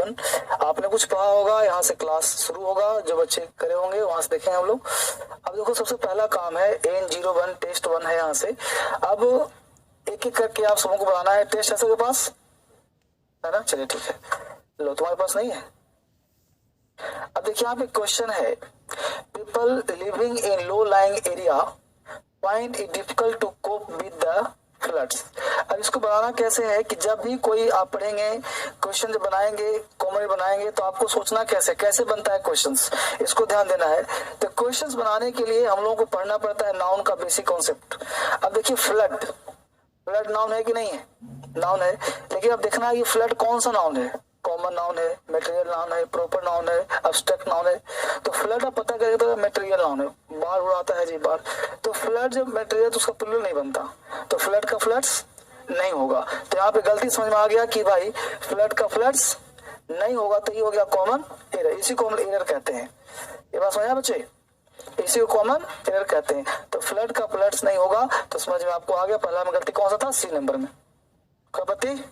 N01। आपने कुछ पढ़ा होगा, यहाँ से क्लास शुरू होगा, जो बच्चे करे होंगे वहां से देखेंगे हम लोग। अब देखो सबसे पहला काम है N01 टेस्ट 1 है यहाँ से। अब एक एक करके आप सबको बनाना है। टेस्ट है सबके पास है ना? चलिए ठीक है, लो तुम्हारे पास नहीं है। अब देखिए यहाँ पे क्वेश्चन है, people living in low lying area find it difficult to cope with the floods. अब इसको बनाना कैसे है कि जब भी कोई आप पढ़ेंगे क्वेश्चन जब बनाएंगे, कॉमेडी बनाएंगे, तो आपको सोचना कैसे बनता है क्वेश्चंस, इसको ध्यान देना है। तो क्वेश्चंस बनाने के लिए हम लोगों को पढ़ना पड़ता है नाउन का बेसिक कॉन्सेप्ट। अब देखिए फ्लड नाउन है कि नहीं है? नाउन है, लेकिन अब देखना है ये फ्लड कौन सा नाउन है। कॉमन नाउन है, मटेरियल नाउन है, प्रॉपर नाउन है, अब्स्ट्रैक्ट नाउन है। तो फ्लड आप पता करेंगे तो मटेरियल नाउन है। बाढ़ उड़ाता है जी बाढ़, तो फ्लड जब मटेरियल तो उसका प्लूरल नहीं बनता, तो फ्लड का फ्लड्स नहीं होगा। तो यहाँ पे गलती समझ में आ गया कि भाई फ्लड का फ्लड्स नहीं होगा, तो ये हो गया कॉमन एरर। इसी कॉमन एरर कहते हैं। ये बात समझा बच्चे? इसी को कॉमन एरर कहते हैं। तो फ्लड का फ्लड्स नहीं होगा, तो समझ में आपको आ गया पहला में गलती कौन सा था? सी नंबर में। खपति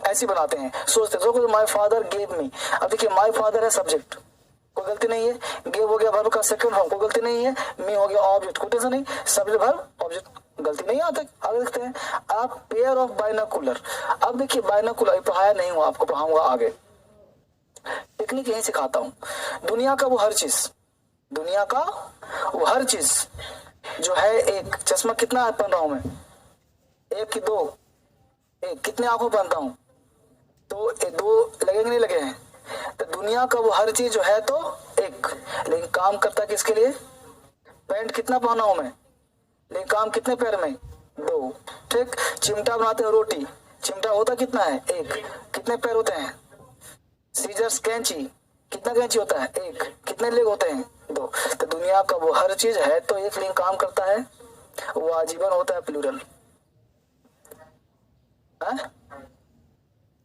ऐसी बनाते हैं, सोचते हो माय फादर गेव मी। अब देखिए माय फादर है सब्जेक्ट, कोई गलती नहीं है। गेव हो गया वर्ब का सेकंड फॉर्म, कोई गलती नहीं है। मी हो गया ऑब्जेक्ट, कोई टेंशन नहीं। सब्जेक्ट वर्ब ऑब्जेक्ट, गलती नहीं आता। आगे देखते हैं आप पेयर ऑफ बाइनोकुलर। अब देखिए बाइनोकुलर पढ़ाया नहीं हुआ, आपको पढ़ाऊंगा आगे, टेक्निक यही सिखाता हूँ। दुनिया का वो हर चीज, दुनिया का वो हर चीज जो है, एक चश्मा कितना पहन रहा हूं मैं? एक की दो? एक। कितने आंखों पहनता हूं? तो दो लगेंगे नहीं लगे हैं? तो दुनिया का वो हर चीज जो है तो एक, लेकिन काम करता किसके लिए? पैंट कितना पहना हूं मैं, लेकिन काम कितने पैर में? दो। ठीक। चिमटा बनाते हैं रोटी, चिमटा होता कितना है? एक। कितने पैर होते हैं? सीजर्स कैंची, कितना कैंची होता है? एक। कितने लेग होते हैं? दो। तो दुनिया का वो हर चीज है तो एक, लेकिन काम करता है वो आजीवन होता है प्लूरल।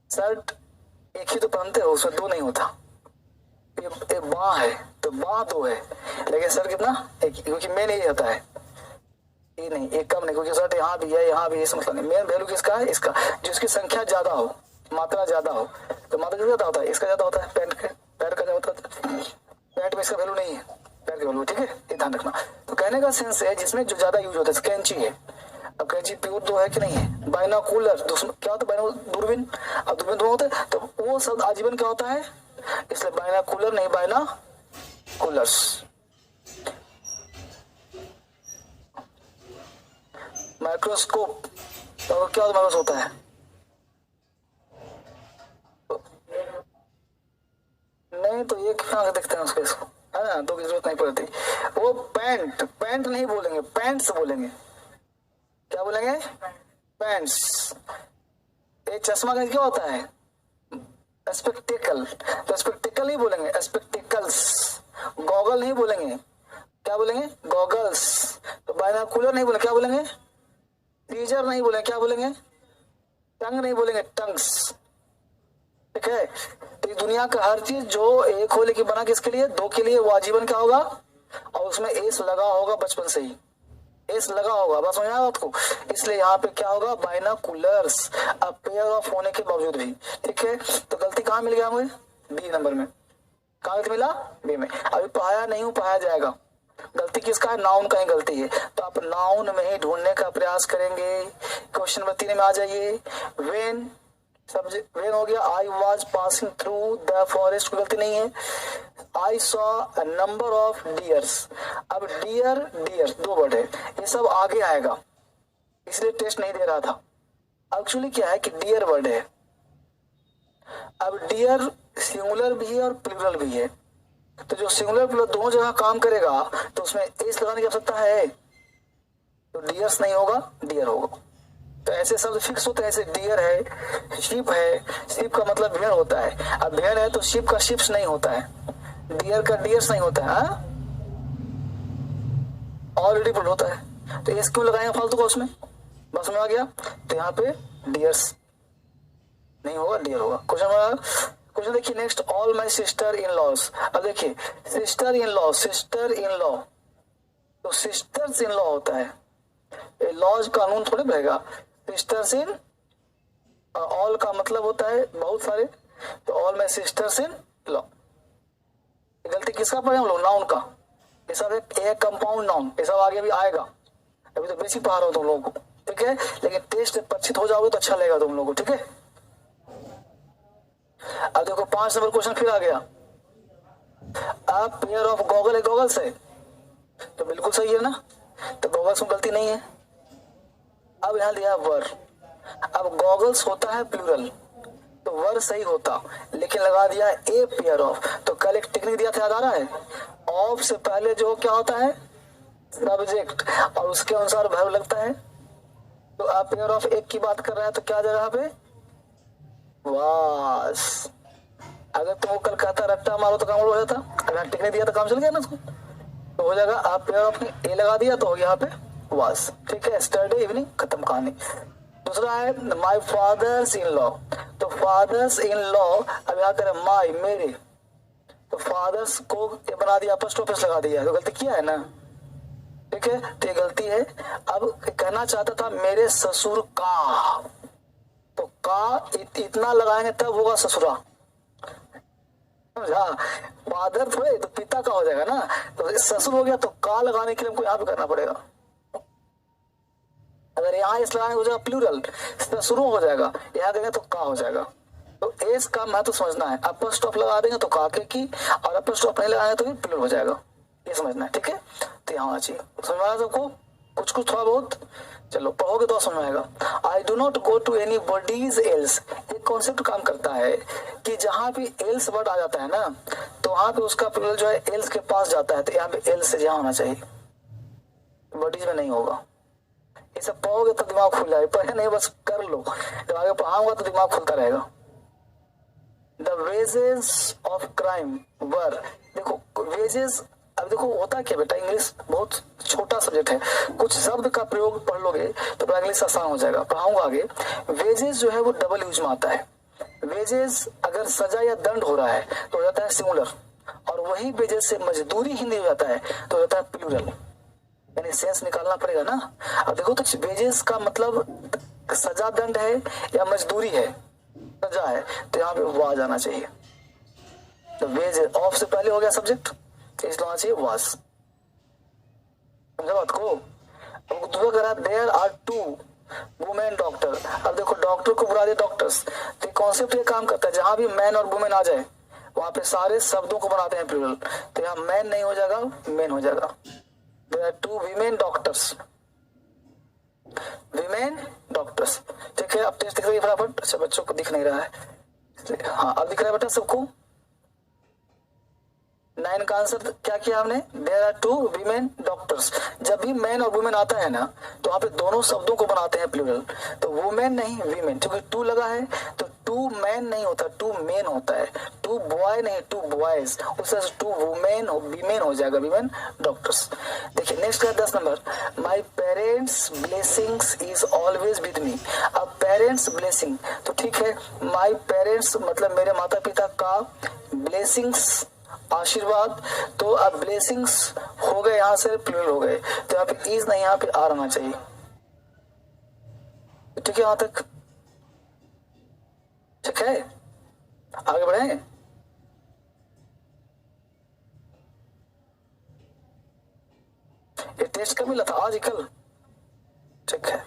शर्ट एक ही तो पहनते हो, उसमें दो नहीं होता। ये बाँ है तो बाँ दो है, लेकिन सर कितना? एक, क्योंकि मेन यही होता है, ये नहीं, एक कम नहीं, क्योंकि शर्ट यहाँ भी है यहाँ भी, इस मतलब नहीं। मेन वैल्यू किसका है? इसका, जिसकी संख्या ज्यादा हो, मात्रा ज्यादा हो। तो मात्रा किसका ज्यादा होता है? इसका ज्यादा होता है, पैंट के, पैर का ज्यादा होता है। पैंट में इसका वैल्यू नहीं है, पैर की वैल्यू। ठीक है, ये ध्यान रखना। तो कहने का सेंस है जिसमें जो ज्यादा यूज होता है, कैंची है। अब कैंची प्योर दो है कि नहीं है? बाइनोकुलर क्या होता है? दूरबीन। अब दूरबीन दो होते हैं, तो वो शब्द आजीवन क्या होता है? इसलिए बाइनोकुलर नहीं, बाइनोकुलर्स। माइक्रोस्कोप तो क्या होता है? नहीं तो ये क्या देखते हैं उसको, इसको है ना, दो की जरूरत नहीं पड़ती। वो पैंट नहीं बोलेंगे, पैंट्स बोलेंगे। क्या बोलेंगे? पैंट्स। ये चश्मा का क्या होता है? स्पेक्टिकल। तो स्पेक्टिकल नहीं बोलेंगे, स्पेक्टिकल्स। गॉगल नहीं बोलेंगे, क्या बोलेंगे? गॉगल्स। तो बाइनोकुलर नहीं बोलेंगे, क्या बोलेंगे? सीजर नहीं बोलेंगे, क्या बोलेंगे? टंग नहीं बोलेंगे, टंग्स। ठीक है। तो दुनिया का हर चीज जो एक हो लेकिन बना किसके लिए? दो के लिए, वो आजीवन क्या होगा? और उसमें एस लगा होगा, बचपन से ही एस लगा होगा, बस समझ आया आपको? इसलिए यहाँ पे क्या होगा? बाइनोकुलर्स। अब पेयर ऑफ होने के बावजूद भी। ठीक है, तो गलती कहाँ मिल गया मुझे? बी नंबर में। कहाँ गलती मिला? बी में। अभी पढ़ाया नहीं हूँ, पढ़ाया जाएगा। गलती किसका है? नाउन का ही गलती है, तो आप नाउन में ही ढूंढने का प्रयास करेंगे। क्वेश्चन नंबर 3 में आ जाइए। वेन सब्जेक्ट, वेन हो गया। I was passing through the forest, कोई गलती नहीं है। I saw a number of dears. अब डियर दो वर्ड है, ये सब आगे आएगा, इसलिए टेस्ट नहीं दे रहा था। एक्चुअली क्या है कि डियर वर्ड है। अब डियर सिंगुलर भी है और प्लूरल भी है, तो जो सिंगुलर प्लूरल दोनों जगह काम करेगा तो उसमें एस लगाने की आवश्यकता है, तो डियर्स नहीं होगा, डियर होगा। तो ऐसे शब्द फिक्स होते हैं, ऐसे डियर है, शिप है। शिप का मतलब भेड़ होता है। अब भेड़ है तो शिप का शिप्स नहीं होता है, डियर का डियर्स नहीं होता है, ऑलरेडी प्लूरल होता है। तो एस क्यों लगाएंगे फालतू का उसमें? बस में आ गया। तो यहाँ पे डियर्स नहीं होगा, डियर होगा। क्वेश्चन देखिए next. All my sister in laws. अब देखिए sister in law, sister in law, तो सिस्टर्स इन लॉ होता है, लॉज कानून थोड़े बनेगा। सिस्टर्स इन ऑल का मतलब होता है बहुत सारे, तो all my sisters in law. गलती किसका पढ़े हम लोग? नाउन का। ये सब एक कंपाउंड नाउन, ये सब आगे भी आएगा, अभी तो बेसिक पढ़ा रहा हूँ तुम लोगों को, ठीक है। लेकिन टेस्ट परिचित हो जाओगे तो अच्छा लगेगा तुम लोगों को, ठीक है। अब देखो 5 नंबर क्वेश्चन फिर आ गया। अब पेयर ऑफ गॉगल है, गॉगल्स है, तो बिल्कुल सही है ना, तो गॉगल्स में गलती नहीं है। अब यहां दिया वर, अब गॉगल्स होता है प्लूरल, तो वर सही होता, लेकिन लगा दिया ए पेयर ऑफ। तो कल एक टेक्निक दिया था, याद आ रहा है? ऑफ से पहले जो क्या होता है? सब्जेक्ट, और उसके अनुसार वर्ब लगता है। तो आप पेयर ऑफ एक की बात कर रहा है तो क्या जगह पे? वास। अगर तुम कल कहता रट्टा मारो तो काम हो जाता, अगर टेक्निक दिया तो काम चल गया ना उसको, तो हो जाएगा। आप पेयर ऑफ ए लगा दिया तो हो गया यहाँ पे वास, ठीक है। स्टरडे इवनिंग, खत्म कहानी। दूसरा है माई फादर्स इन लॉ, तो फादर्स इन लॉ, अब यहाँ करें माई मेरे, तो फादर्स को बना दिया अपोस्ट्रोफी लगा दिया, तो गलती किया है ना, ठीक है, तो ये गलती है। अब कहना चाहता था मेरे ससुर का, तो का इतना लगाएंगे तब होगा ससुरा, समझा? फादर थोड़े, तो पिता का हो जाएगा ना, तो ससुर हो गया, तो का लगाने के लिए हमको यहाँ पे करना पड़ेगा। अगर यहाँ इस लगाने हो जाएगा प्लूरल, ससुरों हो जाएगा, यहाँ देंगे तो का हो जाएगा। तो एस का महत्व समझना है, अपर स्टॉप लगा देंगे तो का के की, और अपर स्टॉप नहीं लगाएंगे तो प्लूरल हो जाएगा, ये समझना है, ठीक है। तो यहाँ चाहिए, समझ में आया सबको? कुछ कुछ थोड़ा बहुत, चलो पढ़ोगे तो समझ में आएगा। I do not go to any bodies else, एक कॉन्सेप्ट काम करता है कि जहां भी एल्स वर्ड आ जाता है ना, तो वहां पे उसका प्लूरल जो है एल्स के पास जाता है, तो यहाँ पे एल्स से जहाँ होना चाहिए, बॉडीज में नहीं होगा। ये सब पढ़ोगे तो दिमाग खुल जाएगा, पढ़े नहीं बस कर लो, जब आगे पढ़ाऊंगा तो दिमाग खुलता रहेगा। द वेजेस ऑफ क्राइम वर, देखो वेजेस, अब देखो होता क्या बेटा, इंग्लिश बहुत छोटा सब्जेक्ट है, कुछ शब्द का प्रयोग पढ़ लोगे तो बड़ा इंग्लिश आसान हो जाएगा, पढ़ाऊंगा आगे। वेजेस जो है वो डबल यूज में आता है। वेजेस अगर सजा या दंड हो रहा है तो हो जाता है सिंगुलर, और वही वेजेस से मजदूरी हिंदी हो जाता है तो हो जाता है प्लूरल, यानी सेंस निकालना पड़ेगा ना। अब देखो तो वेजेस का मतलब सजा दंड है या मजदूरी है, सजा है, तो यहाँ पे वो आ जाना चाहिए। तो वेजेस ऑफ से पहले हो गया सब्जेक्ट, इसलिए होना चाहिए वास, समझा बात को? अब दूसरा करा there are two women doctor, अब देखो डॉक्टर को बुला दे डॉक्टर्स, तो कॉन्सेप्ट ये काम करता है, जहां भी मैन और वुमेन आ जाए वहां पे सारे शब्दों को बनाते हैं प्लूरल, तो यहाँ मैन नहीं हो जाएगा, मेन हो जाएगा। There are two women doctors, women doctors, ठीक है। अब टेस्ट दिख रही है फटाफट, अच्छा बच्चों को दिख नहीं रहा है, हाँ अब दिख रहा है बेटा सबको। 9 का आंसर क्या किया हमने? There are two women doctors. जब भी मैन और वुमेन आता है ना, तो वहां पे दोनों शब्दों को बनाते हैं प्लूरल, तो वुमेन नहीं वीमेन, क्योंकि टू लगा है तो टू मैन नहीं होता, टू मेन होता है, टू बॉय नहीं टू बॉयज, उससे टू वुमेन वीमेन हो जाएगा, वीमेन डॉक्टर्स। देखिए नेक्स्ट है 10 number, my parents blessings is always with me. अब पेरेंट्स ब्लेसिंग, तो ठीक है, माई पेरेंट्स मतलब मेरे माता पिता का, ब्लेसिंग्स आशीर्वाद, तो अब ब्लेसिंग्स हो गए, यहां से प्लूरल हो गए, तो यहाँ पे इज नहीं, यहाँ पे आर आना चाहिए, ठीक है। यहां तक ठीक है, आगे बढ़े। ये टेस्ट कब मिला था? आज ही कल, ठीक है।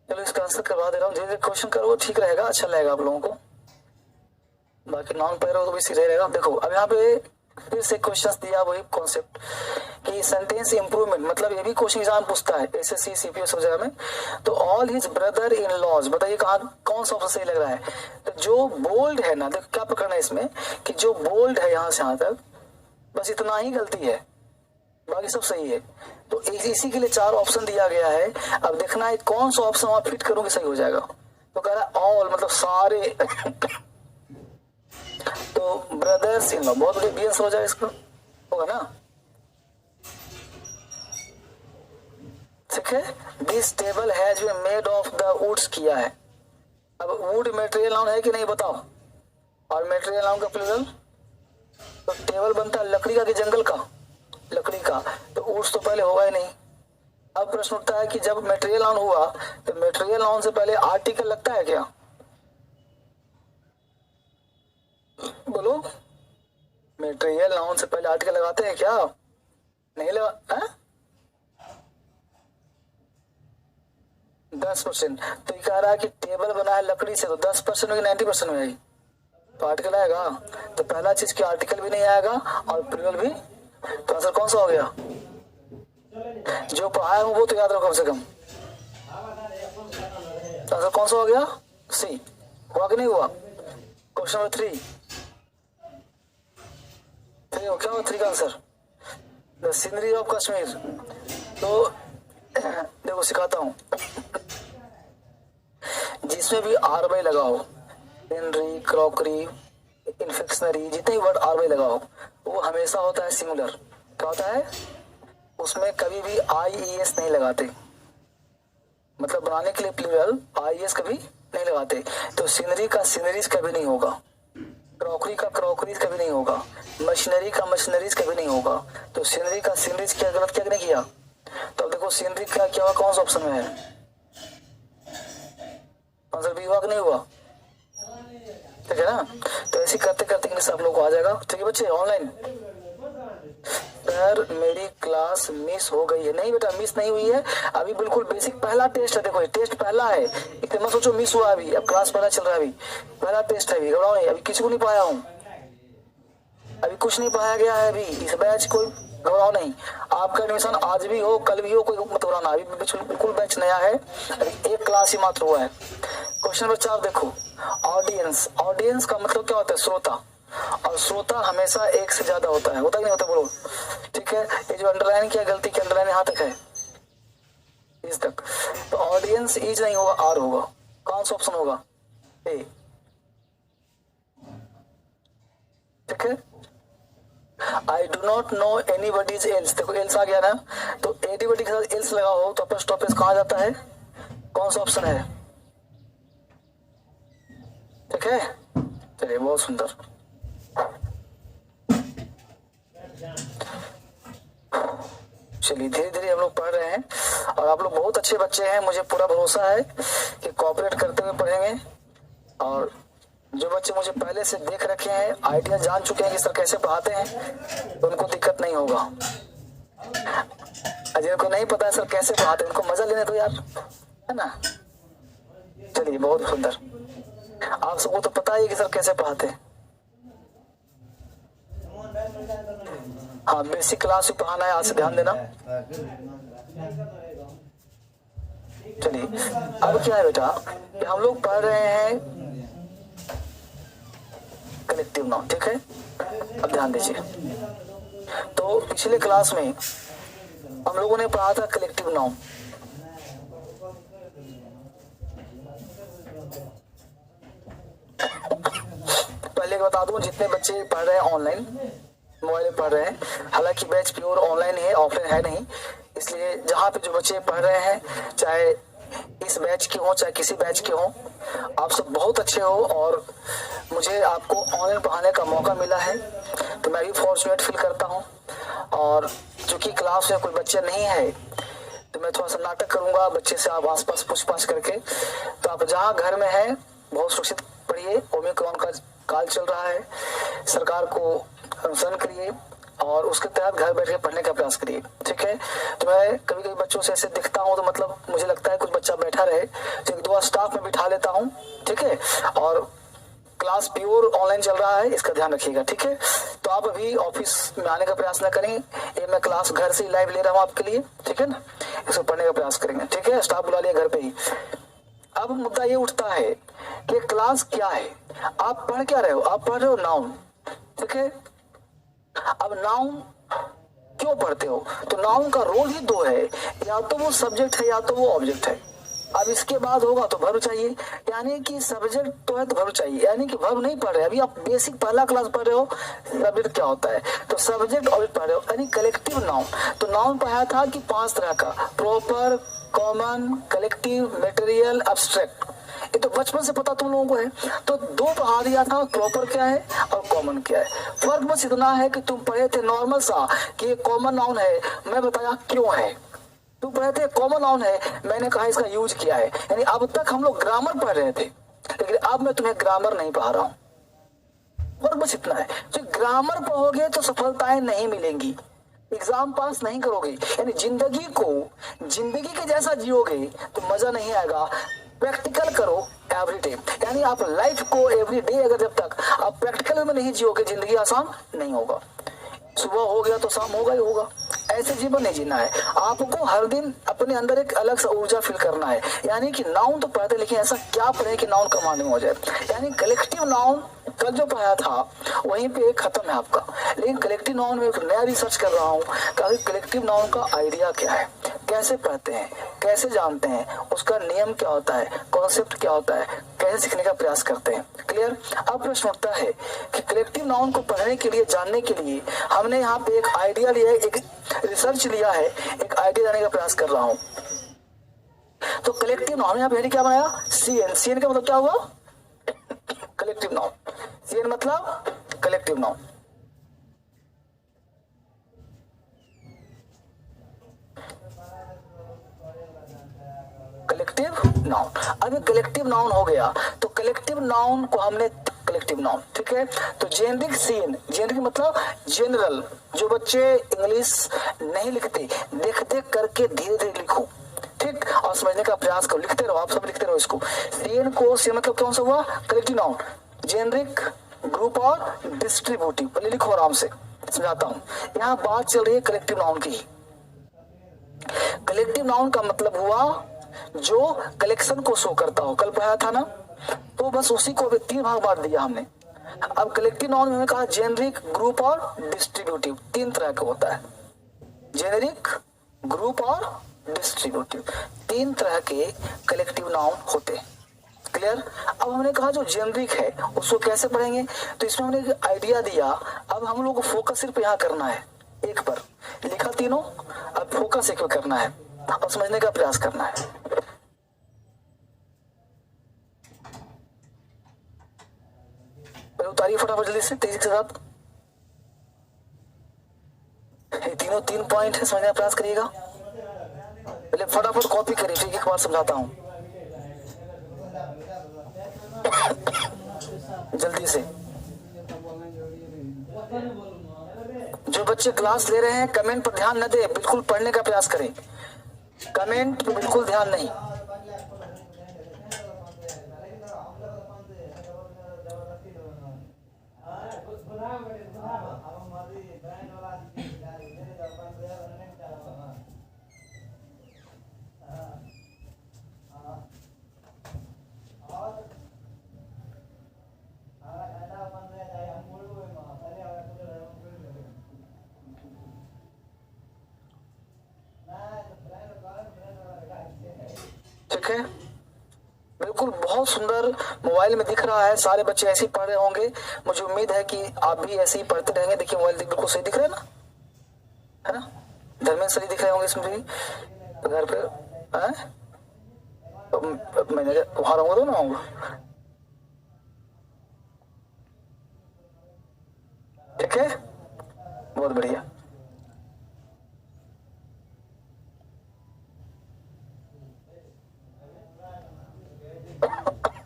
चलो इसका आंसर करवा दे रहा हूँ, धीरे क्वेश्चन करो, ठीक रहेगा, अच्छा लगेगा आप लोगों को, बाकी नॉन पैर हो तो भी सीधे रहेगा। देखो अब यहाँ पे फिर से क्वेश्चंस दिया, वही कॉन्सेप्ट कि सेंटेंस इंप्रूवमेंट, मतलब ये भी क्वेश्चन एग्जाम पूछता है एसएससी सीपीएस वगैरह में। तो all his brother in laws, बताइए कहाँ कौन सा ऑप्शन सही लग रहा है? तो जो बोल्ड है ना, देखो क्या पकड़ना है इसमें कि जो बोल्ड है यहाँ से यहाँ तक, बस इतना ही गलती है, बाकी सब सही है। तो इसी के लिए 4 ऑप्शन दिया गया है। अब देखना है कौन सा ऑप्शन वहां फिट करोगे सही हो जाएगा। तो कह रहा है ऑल मतलब सारे तो ब्रदर्स इन लॉ, बहुत बड़ी बी आंसर हो जाएगा इसका, होगा ना, ठीक है। This table has been made of the woods किया है। अब वुड मटेरियल नाउन है कि नहीं बताओ, और मटेरियल नाउन का प्लूरल, तो टेबल बनता है लकड़ी का कि जंगल का? लकड़ी का, तो वुड्स तो पहले होगा ही नहीं। अब प्रश्न उठता है कि जब मटेरियल नाउन हुआ तो मटेरियल नाउन से पहले आर्टिकल लगता है क्या? बोलो, मेटेरियल नाउन से पहले आर्टिकल लगाते हैं क्या? नहीं लगा। 10%। तो ये कह रहा है कि टेबल बना है लकड़ी से, तो 10% में 90% में आएगी, तो आर्टिकल आएगा। तो पहला चीज की आर्टिकल भी नहीं आएगा और प्लूरल भी। तो आंसर कौन सा हो गया? जो पढ़ाया हूं वो तो याद रखो कम से कम। तो आंसर कौन सा हो गया? सी। हुआ कि नहीं हुआ? क्वेश्चन नंबर 3 क्या हुआ 3 का answer? The scenery of Kashmir. तो देखो सिखाता हूं, जिसमें भी आर बाई लगा हो, सीनरी, क्रॉकरी, इन्फेक्शनरी, जितने वर्ड आर बाई लगा हो वो हमेशा होता है सिंगुलर। क्या होता है? उसमें कभी भी IES नहीं लगाते, मतलब बनाने के लिए प्लूरल IES कभी नहीं लगाते। तो सीनरी का सीनरीज कभी नहीं होगा, क्रॉकरी का क्रॉकरीज कभी नहीं होगा, मशीनरी का मशीनरीज कभी नहीं होगा। तो सीनरी का सीनरीज क्या गलत क्या नहीं किया? तो अब देखो सीनरी का क्या हुआ, कौन सा ऑप्शन में है? आंसर बी हुआ कि नहीं हुआ? ठीक है ना? तो ऐसे करते करते इंग्लिश आप लोग को आ जाएगा। ठीक है बच्चे ऑनलाइन। सर मेरी क्लास मिस हो गई है। नहीं बेटा मिस नहीं हुई है, अभी बिल्कुल बेसिक पहला टेस्ट है। देखो ये टेस्ट पहला है, इतना मत सोचो मिस हुआ, अभी अब क्लास पहला चल रहा है, अभी पहला टेस्ट है, अभी घबराओ नहीं, अभी किसी को नहीं पाया हूँ, अभी कुछ नहीं पाया गया है, अभी इस बैच कोई घबराओ नहीं। आपका एडमिशन आज भी हो कल भी हो, कोई मत घबराना, अभी बिल्कुल बैच नया है, अभी एक क्लास ही मात्र हुआ है। क्वेश्चन नंबर 4 देखो, ऑडियंस। ऑडियंस का मतलब क्या होता है? श्रोता। और श्रोता हमेशा एक से ज्यादा होता है कि नहीं होता? बोलो। ठीक है, ये जो अंडरलाइन किया गलती की, अंडरलाइन यहाँ तक है, इस तक। तो ऑडियंस इज नहीं होगा, आर होगा। कौन सा ऑप्शन होगा? ए। ठीक है, आई do not know anybody's else. देखो एल्स आ गया ना, तो एनीबडी के साथ एल्स लगा हो तो अपना स्टॉपेज कहाँ जाता है? कौन सा ऑप्शन है? ठीक है, चलिए बहुत सुंदर। चलिए धीरे धीरे हम लोग पढ़ रहे हैं और आप लोग बहुत अच्छे बच्चे हैं, मुझे पूरा भरोसा है कि कोऑपरेट करते हुए पढ़ेंगे। और जो बच्चे मुझे पहले से देख रखे हैं, आइडिया जान चुके हैं कि सर कैसे पढ़ाते हैं, तो उनको दिक्कत नहीं होगा। जिनको नहीं पता है सर कैसे पढ़ाते हैं, उनको मजा लेने दो यार, है ना? चलिए बहुत सुंदर। आप सबको तो पता ही कि सर कैसे पढ़ाते हैं। हाँ बेसिक क्लास भी पढ़ाना है, आज से ध्यान देना। चलिए अब क्या है बेटा कि हम लोग पढ़ रहे हैं कलेक्टिव नाउन। ठीक है, अब ध्यान दीजिए। तो पिछले क्लास में हम लोगों ने पढ़ा था कलेक्टिव नाउन। पहले बता दूं, जितने बच्चे पढ़ रहे हैं ऑनलाइन मोबाइल पढ़ रहे हैं, हालांकि बैच प्योर ऑनलाइन है, ऑफलाइन है नहीं, इसलिए जहाँ पे जो बच्चे पढ़ रहे हैं, चाहे इस बैच के हो चाहे किसी बैच के हो, आप सब बहुत अच्छे हो और मुझे आपको ऑनलाइन पढ़ाने का मौका मिला है, तो मैं भी फॉर्चुनेट फील करता हूँ। और चूंकि क्लास में कोई बच्चे नहीं है तो मैं थोड़ा सा नाटक करूंगा, बच्चे से आप आसपास पूछताछ करके। तो आप जहाँ घर में हैं बहुत सुरक्षित पढ़िए, ओमिक्रॉन का काल चल रहा है, सरकार को अनुसरण करिए और उसके तहत घर बैठ के पढ़ने का प्रयास करिए। ठीक है, तो मैं कभी कभी बच्चों से ऐसे दिखता हूँ तो मतलब मुझे लगता है कुछ बच्चा बैठा रहे तो एक दो स्टाफ में बिठा लेता हूँ। ठीक है, और क्लास प्योर ऑनलाइन चल रहा है, इसका ध्यान रखिएगा। ठीक है, तो आप अभी ऑफिस में आने का प्रयास न करें, ये मैं क्लास घर से लाइव ले रहा हूँ आपके लिए। ठीक है ना, इसको पढ़ने का प्रयास करेंगे। ठीक है, स्टाफ बुला लिया घर पे ही। अब मुद्दा ये उठता है कि क्लास क्या है, आप पढ़ क्या रहे हो? आप पढ़ रहे हो नाउन। ठीक है, अब नाउन क्यों पढ़ते हो? तो नाउन का रोल ही दो है, या तो वो सब्जेक्ट है या तो वो ऑब्जेक्ट है। अब इसके बाद होगा तो वर्ब चाहिए, यानी कि सब्जेक्ट तो है तो वर्ब चाहिए, यानी कि वर्ब नहीं पढ़ रहे, अभी आप बेसिक पहला क्लास पढ़ रहे हो, सब्जेक्ट क्या होता है, तो सब्जेक्ट ऑब्जेक्ट पढ़ रहे हो, यानी कलेक्टिव नाउन। तो नाउन पढ़ाया था कि 5 तरह का, proper, common, collective, material, abstract. ये तो बचपन से पता तुम लोगों को है। तो 2 पढ़ा दिया था, प्रॉपर क्या है और कॉमन क्या है। फर्क बस इतना है कि तुम पढ़े थे नॉर्मल सा कि ये कॉमन नाउन है, मैं बताया क्यों है। तुम पढ़े थे कॉमन नाउन है, मैंने कहा इसका यूज किया है। यानी अब तक हम लोग ग्रामर पढ़ रहे थे, लेकिन अब मैं तुम्हें ग्रामर नहीं पढ़ा रहा हूं। फर्क बस इतना है। जो ग्रामर पढ़ोगे तो सफलताएं नहीं मिलेंगी, एग्जाम पास नहीं करोगे, यानी जिंदगी के जैसा जियोगे तो मजा नहीं आएगा। प्रैक्टिकल करो एवरी डे, यानी आप लाइफ को एवरी डे अगर जब तक आप प्रैक्टिकल में नहीं जियोगे जिंदगी आसान नहीं होगा। सुबह हो गया तो शाम होगा ही होगा, ऐसे जीवन नहीं जीना है। आपको हर दिन अपने अंदर एक अलग सा ऊर्जा फील करना है, यानी कि नाउन तो पढ़ते लेकिन ऐसा क्या पढ़े कि नाउन कमांडिंग हो जाए। यानी कलेक्टिव नाउन कल जो पढ़ाया था वहीं पे खत्म है आपका, लेकिन कलेक्टिव नाउन में एक नया रिसर्च कर रहा हूँ कि कलेक्टिव नाउन का आइडिया क्या है, कैसे पढ़ते हैं, कैसे जानते हैं, उसका नियम क्या होता है, कॉन्सेप्ट क्या होता है, कैसे सीखने का प्रयास करते हैं। क्लियर। अब प्रश्न उठता है कि कलेक्टिव नाउन को पढ़ने के लिए, जानने के लिए हमने यहाँ पे एक आइडिया लिया है, एक रिसर्च लिया है, एक आइडिया जाने का प्रयास कर रहा हूँ। तो कलेक्टिव नाउन यहाँ पे क्या बनाया, सीएन का मतलब क्या हुआ, कलेक्टिव नाउन। सीएन मतलब कलेक्टिव नाउन। कलेक्टिव नाउन, अगर कलेक्टिव नाउन हो गया तो कलेक्टिव नाउन को हमने कलेक्टिव नाउन, ठीक है। तो जेनरिक सीन, जेनरिक मतलब जनरल, जो बच्चे इंग्लिश नहीं लिखते देख देख करके धीरे धीरे लिखो, ठीक, और समझने का प्रयास करो, लिखते रहो, आप सब लिखते रहो इसको। सीएन को, सीएन मतलब कौन सा हुआ, कलेक्टिव नाउन, जेनरिक, ग्रुप और डिस्ट्रीब्यूटिव। पहले लिखो आराम से, समझाता हूँ। यहाँ बात चल रही है कलेक्टिव नाउन की। कलेक्टिव नाउन का मतलब हुआ जो कलेक्शन को शो करता हो, कल पढ़ाया था ना, तो बस उसी को भी 3 भाग बांट दिया हमने। अब कलेक्टिव नाउन में कहा जेनरिक, ग्रुप और डिस्ट्रीब्यूटिव, 3 तरह का होता है, जेनरिक, ग्रुप और डिस्ट्रीब्यूटिव, 3 तरह के कलेक्टिव नाउन होते हैं। क्लियर। अब हमने कहा जो जेनरिक है उसको कैसे पढ़ेंगे, तो इसमें हमने एक आइडिया दिया। अब हम लोग को फोकस सिर्फ यहाँ करना है, एक पर लिखा तीनों, अब फोकस एक पर करना है और समझने का प्रयास करना है। उतारिए फटाफट जल्दी से, तेजी के साथ। ये तीनों 3 पॉइंट है, समझने का प्रयास करिएगा। पहले फटाफट कॉपी करिए, ठीक, एक बार समझाता हूं जल्दी से। जो बच्चे क्लास ले रहे हैं कमेंट पर ध्यान न दे, बिल्कुल पढ़ने का प्रयास करें, कमेंट पर बिल्कुल ध्यान नहीं। ठीक है, बिल्कुल बहुत सुंदर मोबाइल में दिख रहा है, सारे बच्चे ऐसे ही पढ़ रहे होंगे, मुझे उम्मीद है कि आप भी ऐसे ही पढ़ते रहेंगे। देखिए मोबाइल बिल्कुल सही दिख रहा है ना, है ना, धर्मेंद्र सही दिख रहे होंगे इसमें भी, घर पे है तो मैंने वहां रहूंगा तो ना आऊंगा, ठीक है, बहुत बढ़िया।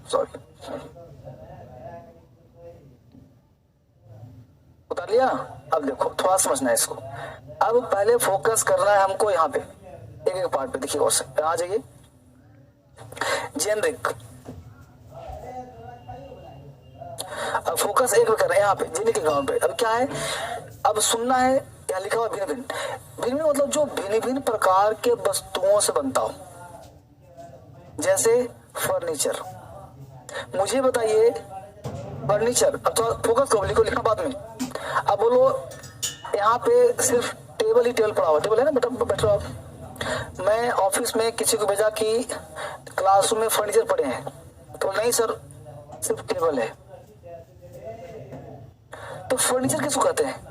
सॉरी, उतार लिया। अब देखो थोड़ा समझना है इसको। अब पहले फोकस करना है हमको यहाँ पे, एक एक पार्ट पे देखिए, और आ जाइए। जेनरिक, अब फोकस एक पे कर रहे हैं यहाँ पे, जेनरिक के ग्राउंड पे। अब क्या है, अब सुनना है, यहाँ लिखा हुआ भिन्न भिन्न, भिन्न भिन्न मतलब जो भिन्न भिन्न प्रकार के वस्तुओं से बनता हो, जैसे फर्नीचर। मुझे बताइए फर्नीचर, अब तो फोकस करो, लिखो, लिखना बाद में। अब बोलो यहाँ पे सिर्फ टेबल ही टेबल पड़ा हुआ, टेबल है ना बेटा, बैठो आप। मैं ऑफिस में किसी को भेजा कि क्लासरूम में फर्नीचर पड़े हैं, तो नहीं सर सिर्फ टेबल है। तो फर्नीचर किसको कहते हैं,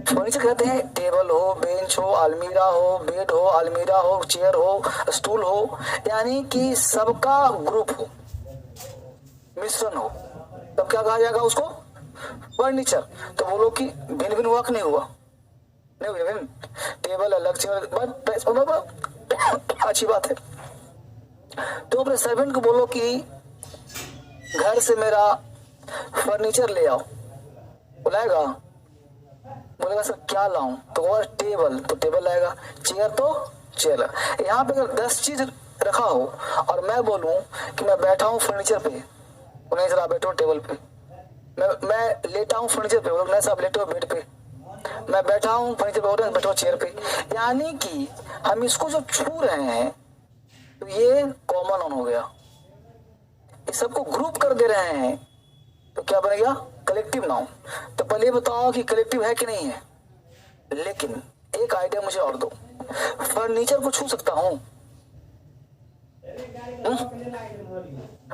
फर्नीचर कहते हैं टेबल हो, बेंच हो, अलमीरा हो, बेड हो, अलमीरा हो, चेयर हो, स्टूल हो, यानी कि सबका ग्रुप हो, मिश्रण हो, तब क्या कहा जाएगा उसको, फर्नीचर। तो बोलो कि भिन्न भिन्न हुआ कि नहीं हुआ, नहीं हुआ भिन्न, टेबल अलग, चेयर, अच्छी बात है। तो अपने सर्वेंट को बोलो कि घर से मेरा फर्नीचर ले आओ, बुलाएगा, बोलेगा सर क्या लाऊं, तो वो टेबल, तो टेबल लाएगा, चेयर तो चेयर। यहाँ पे अगर 10 चीज रखा हो और मैं बोलूं कि मैं बैठा हूँ फर्नीचर पे, नहीं सर आप बैठो टेबल पे, मैं लेटा हूँ फर्नीचर पे, नहीं सर आप लेटे हो बेड पे, मैं बैठा हूँ फर्नीचर पे, बैठो चेयर पे। यानी कि हम इसको जो छू रहे हैं तो ये कॉमन नाउन हो गया, इस सबको ग्रुप कर दे रहे हैं तो क्या बनेगा, कलेक्टिव नाउन। तो पहले ये बताओ कि कलेक्टिव है कि नहीं है। लेकिन एक आइडिया मुझे और दो, फर्नीचर को छू सकता हूं,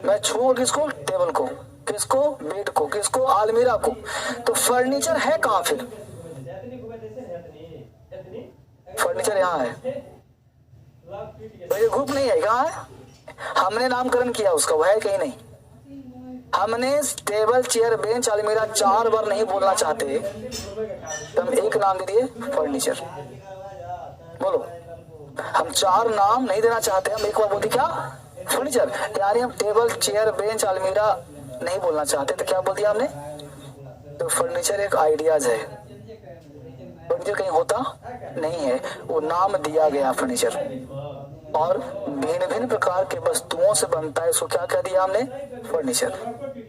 मैं छू किसको, टेबल को, किसको, बेड को, किसको, अलमीरा को। तो फर्नीचर है कहां फिर, फर्नीचर यहाँ है, तो ये ग्रुप नहीं है, कहाँ है, हमने नामकरण किया उसका, वो है कहीं नहीं। हमने टेबल चेयर बेंच अलमीरा 4 बार नहीं बोलना चाहते तो हम एक नाम दे दिए, फर्नीचर। बोलो, हम 4 नाम नहीं देना चाहते, हम एक बार बोलते क्या, फर्नीचर। यानी हम टेबल चेयर बेंच अलमीरा नहीं बोलना चाहते तो क्या बोल दिया हमने, तो फर्नीचर एक आइडियाज है, फर्नीचर कहीं होता नहीं है, वो नाम दिया गया फर्नीचर। और भिन्न भिन्न प्रकार के वस्तुओं से बनता है, इसको क्या कह दिया हमने, फर्नीचर।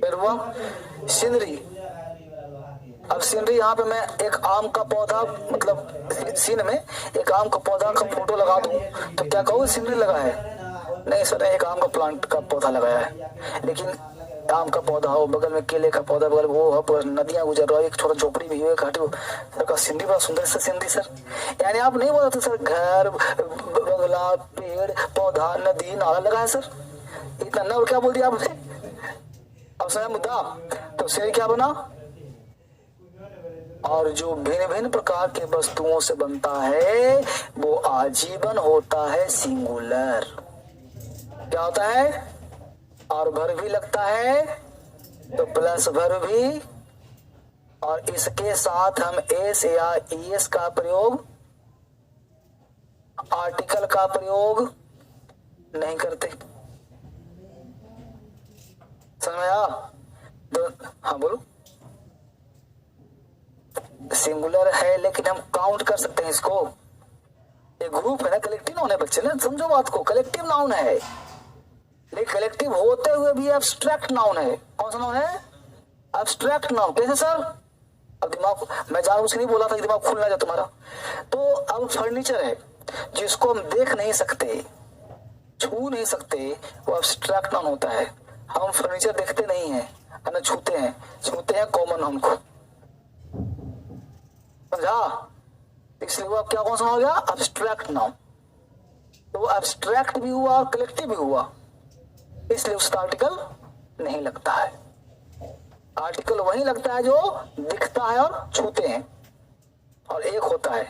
फिर हुआ सीनरी। अब सीनरी, यहाँ पे मैं एक आम का पौधा, मतलब सीन में एक आम का पौधा का फोटो लगा दूं तो क्या कहूँ सीनरी लगा है, नहीं सर एक आम का प्लांट का पौधा लगाया है। लेकिन आम का पौधा हो, बगल में केले का पौधा, बगल में वो हो, नदियां गुजर रहा है, एक छोटा झोपड़ी भी हो, घाटी हो, सर का सीनरी बड़ा सुंदर सा सीनरी सर। यानी आप नहीं बोलते सर घर बंगला पेड़ पौधा नदी नाला लगा है सर, इतना ना, और क्या बोल दिया आपने, अब समझ मुद्दा। तो सीनरी क्या बना, और जो भिन्न भिन्न प्रकार के वस्तुओं से बनता है वो आजीवन होता है, सिंगुलर। क्या होता है, और भर भी लगता है तो प्लस भर भी, और इसके साथ हम एस या ईएस का प्रयोग, आर्टिकल का प्रयोग नहीं करते। समझ में आया, तो हाँ बोलो, सिंगुलर है लेकिन हम काउंट कर सकते हैं इसको, ये ग्रुप है ना, कलेक्टिव नाउन है बच्चे ना, समझो बात को, कलेक्टिव नाउन है, लेकिन कलेक्टिव होते हुए भी एब्स्ट्रैक्ट नाउन है। कौन सा नाउन है, एब्स्ट्रैक्ट नाउन। कैसे सर, अब दिमाग, मैं जानबूझ के नहीं बोला था कि दिमाग खुल ना जाए तुम्हारा। तो अब फर्नीचर है जिसको हम देख नहीं सकते, छू नहीं सकते, वो एब्स्ट्रैक्ट नाउन होता है। हम फर्नीचर देखते नहीं है ना, छूते हैं, छूते हैं कॉमन नाउन को, समझा। इसलिए वो अब क्या कौन सा हो गया, एब्स्ट्रैक्ट नाउन। तो वो एब्स्ट्रैक्ट भी हुआ और कलेक्टिव भी हुआ, इसलिए उसका आर्टिकल नहीं लगता है। आर्टिकल वही लगता है जो दिखता है और छूते हैं और एक होता है,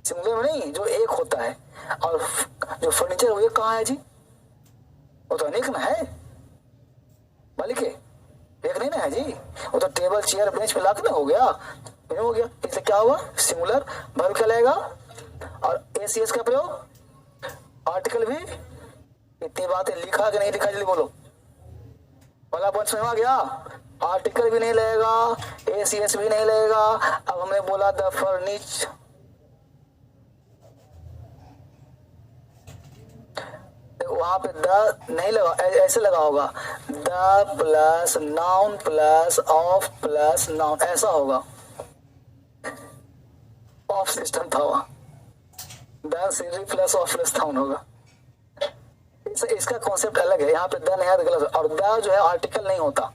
सिंगुलर में नहीं, जो एक होता है। और जो फर्नीचर वो एक कहाँ है जी, वो तो अनेक ना है, मालिक है एक नहीं ना है जी, वो तो टेबल चेयर बेंच पे लाके ना हो गया, हो गया। इससे क्या हुआ, सिंगुलर, वर्ब क्या लगेगा, और एस का प्रयोग, आर्टिकल भी। इतनी बातें लिखा कि नहीं लिखा, जल्दी बोलो, वाला पॉइंट समझ में आ गया। आर्टिकल भी नहीं लगेगा, एस भी नहीं लगेगा। अब हमने बोला द फर्निच, वहां पे द नहीं लगा, ऐसे लगा होगा, the plus noun plus of plus noun, ऐसा होगा, ऑफ सिस्टम था वहां, the scenery plus of plus noun होगा। इसका कॉन्सेप्ट अलग है, यहाँ पे द नहीं है तो गलत। और द जो है आर्टिकल नहीं होता,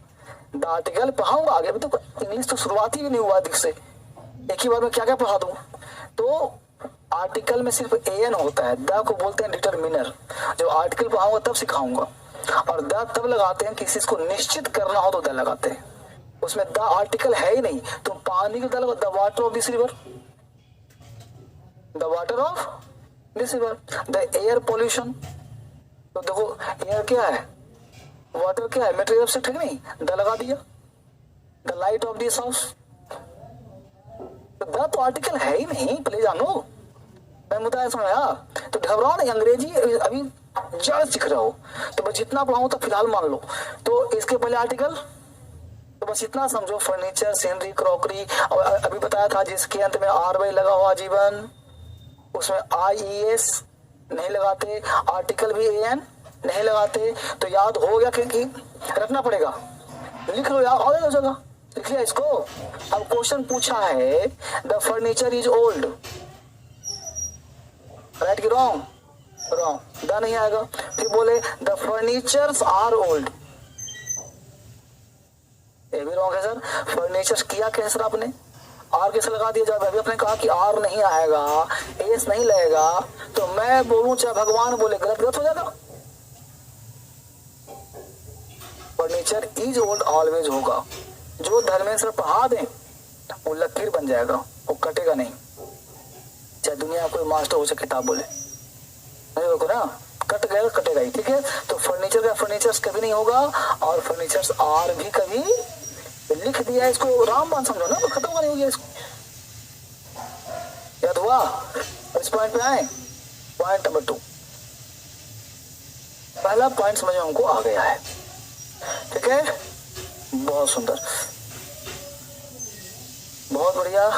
द आर्टिकल पढ़ाऊंगा आगे भी, तो इंग्लिश तो शुरुआती भी नहीं हुआ दिख से, एक ही बार में क्या क्या पढ़ा दूं। तो आर्टिकल में सिर्फ एन होता है, द को बोलते हैं डिटरमिनर, जो आर्टिकल पढ़ाऊंगा तब सिखाऊंगा। और द तब लगाते हैं किसी को निश्चित करना हो तो द लगाते हैं, उसमें द आर्टिकल है ही नहीं। तो पानी का the, the water of this river, the water of this river. The air pollution, तो देखो एयर क्या है, वाटर क्या है, मेटेरियल से, ठीक नहीं, द लगा दिया। The light of this house, तो द तो आर्टिकल है ही नहीं, पहले जानो। मैं बताया समझ आया? तो घबराओ नहीं, अंग्रेजी अभी जड़ सीख रहे हो तो बस जितना पढ़ाऊं तो फिलहाल मान लो। तो इसके पहले आर्टिकल, तो बस इतना समझो, फर्नीचर, सीनरी, क्रॉकरी। और अभी बताया था जिसके अंत में आर वाई लगा हुआ जीवन, उसमें IES नहीं लगाते, आर्टिकल भी AN नहीं लगाते। तो याद हो गया कि रखना पड़ेगा, लिख लो यार, और हो जाएगा, लिख लिया इसको। अब क्वेश्चन पूछा है the furniture is old, right की रॉन्ग? रॉन्ग, द नहीं आएगा। फिर बोले द फर्नीचर्स आर ओल्ड, ये भी रॉन्ग है सर। फर्नीचर किया क्या सर आपने? आर कैसे लगा दिया जाए? अभी आपने कहा कि आर नहीं आएगा, एस नहीं लगेगा, तो मैं बोलूं चाहे भगवान बोले, गलत गलत हो जाएगा। फर्नीचर इज ओल्ड ऑलवेज होगा। जो धर्मेंद्र सर पढ़ा दें वो लकीर बन जाएगा, वो कटेगा नहीं, चाहे दुनिया कोई मास्टर हो चाहे किताब बोले, नहीं देखो ना, कट गया कटेगा ही, ठीक है। तो फर्नीचर का फर्नीचर्स कभी नहीं होगा, और फर्नीचर्स आर भी कभी, लिख दिया इसको, रामबाण समझो ना, तो खत्म नहीं हो गया इसको। याद हुआ? इस पॉइंट पे आए, पॉइंट नंबर 2, पहला पॉइंट समझ में हमको आ गया है, ठीक है, बहुत सुंदर, बहुत बढ़िया,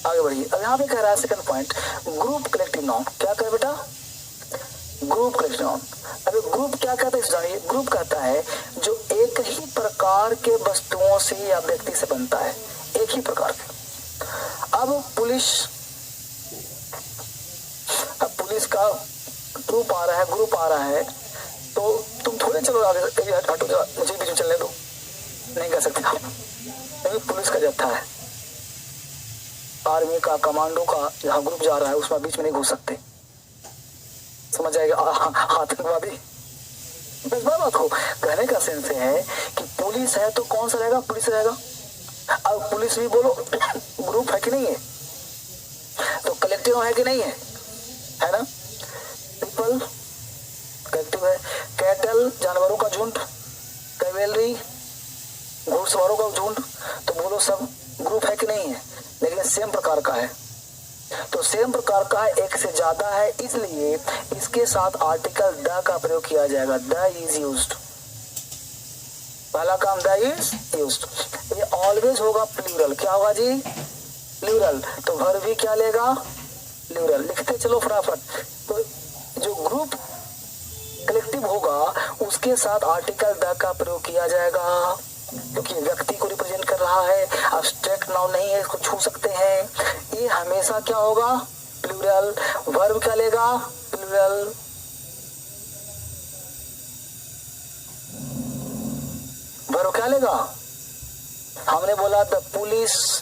आगे बढ़िए। अब यहाँ पे कह रहा है second point, group collective noun. क्या कहे बेटा? Group collective noun. अभी ग्रुप क्या कहता है जानिए। ग्रुप कहता है जो एक ही प्रकार के वस्तुओं से या व्यक्ति से बनता है, एक ही प्रकार के। अब पुलिस का ग्रुप आ रहा है, ग्रुप आ रहा है, तो तुम थोड़े चलो आगे, हटो जा, मुझे बीच में चलने दो, नहीं कह सकते आप, क्योंकि पुलिस का जत्था है, आर्मी का, कमांडो का जहाँ ग्रुप जा रहा है उसमें बीच में नहीं घुस सकते, समझ जाएगा, आतंकवादी। बस बात हो, कहने का सेंस है कि पुलिस है तो कौन सा रहेगा? पुलिस रहेगा। अब पुलिस भी बोलो ग्रुप है कि नहीं है? तो कलेक्टिव है कि नहीं है? है ना? पीपल कलेक्टिव है। कैटल जानवरों का झुंड, कैवेलरी घुड़सवारों का झुंड, तो बोलो सब ग्रुप है कि नहीं है? लेकिन सेम प्रकार का है, तो सेम प्रकार का है, एक से ज्यादा है, इसलिए इसके साथ आर्टिकल द का प्रयोग किया जाएगा। द इज यूज्ड, पहला काम द इज यूज्ड। ये ऑलवेज होगा प्लूरल। क्या होगा जी? प्लूरल। तो वर्ब भी क्या लेगा? प्लूरल। लिखते चलो फटाफट। तो जो ग्रुप कलेक्टिव होगा उसके साथ आर्टिकल द का प्रयोग किया जाएगा, क्योंकि व्यक्ति को रिप्रेजेंट कर रहा है, एब्स्ट्रैक्ट नाउन नहीं है, इसको छू सकते हैं। ये हमेशा क्या होगा? प्लूरल। वर्ब क्या लेगा? प्लूरल। वर्ब क्या लेगा? हमने बोला the police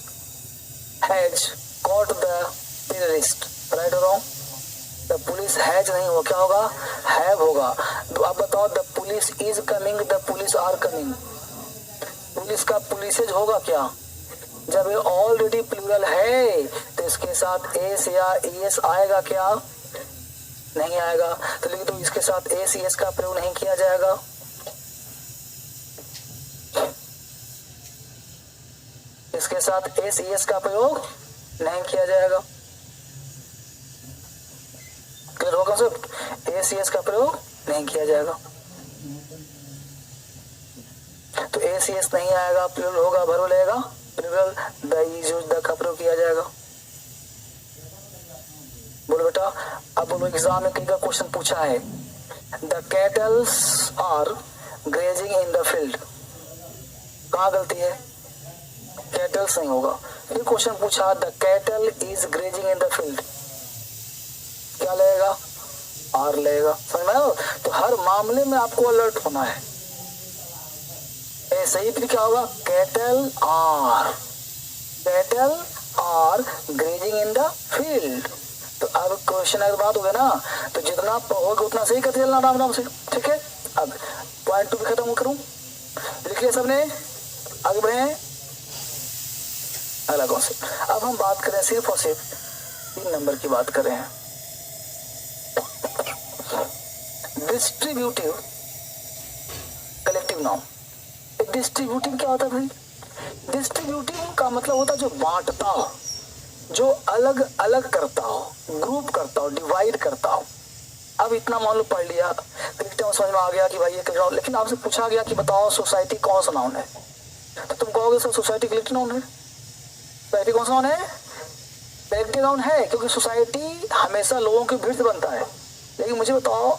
has caught the terrorist, right और रॉन्ग? द पुलिस हैज नहीं होगा, क्या होगा? हैव होगा। तो अब बताओ the police is coming, the police are coming, police का पुलिसेज होगा क्या? जब ये ऑलरेडी प्लूरल है तो इसके साथ एस या एस आएगा क्या? नहीं आएगा। तो लिख दो इसके साथ एस एस का प्रयोग नहीं किया जाएगा। इसके साथ एस एस का प्रयोग नहीं किया जाएगा। क्लियर होगा सब? एस एस का प्रयोग नहीं किया जाएगा, तो एस एस नहीं आएगा, प्लूरल होगा, भरो लेगा plural. The is used, the का प्रयोग किया जाएगा। बोलो बेटा। अब बोलो एग्जाम में कई का क्वेश्चन पूछा है, the cattles are grazing in the field, कहाँ गलती है? कैटल्स नहीं होगा। फिर क्वेश्चन पूछा the cattle is grazing in the field, क्या लगेगा? आर लगेगा। समझ में आया? तो हर मामले में आपको अलर्ट होना है। सही फिर क्या होगा? Cattle are grazing in the field. तो अब क्वेश्चन अगर बात हो गया ना, तो जितना पढ़ोगे उतना सही करते चलना आराम से, ठीक है। अब पॉइंट 2 भी खत्म करूं, लिख लिया सबने? आगे बढ़े अगला कॉन्सेप्ट। अब हम बात करें सिर्फ और सिर्फ 3 नंबर की बात कर रहे हैं, डिस्ट्रीब्यूटिव कलेक्टिव नाउन। डिस्ट्रीब्यूटिव क्या होता है भाई? डिस्ट्रीब्यूटिव का मतलब होता है जो बांटता, जो अलग अलग करता हो, ग्रुप करता हो, डिवाइड करता हो। अब इतना मान लो पढ़ लिया, क्रिकेट समझ में आ गया कि भाई ये क्रिकेट, लेकिन आपसे पूछा गया कि बताओ सोसाइटी कौन सा नाउन है, तो तुम कहोगे सर सोसाइटी कलेक्टिव नाउन है। सोसाइटी कौन सा नाउन है? कलेक्टिव नाउन है, क्योंकि सोसाइटी हमेशा लोगों की भीड़ से बनता है। लेकिन मुझे बताओ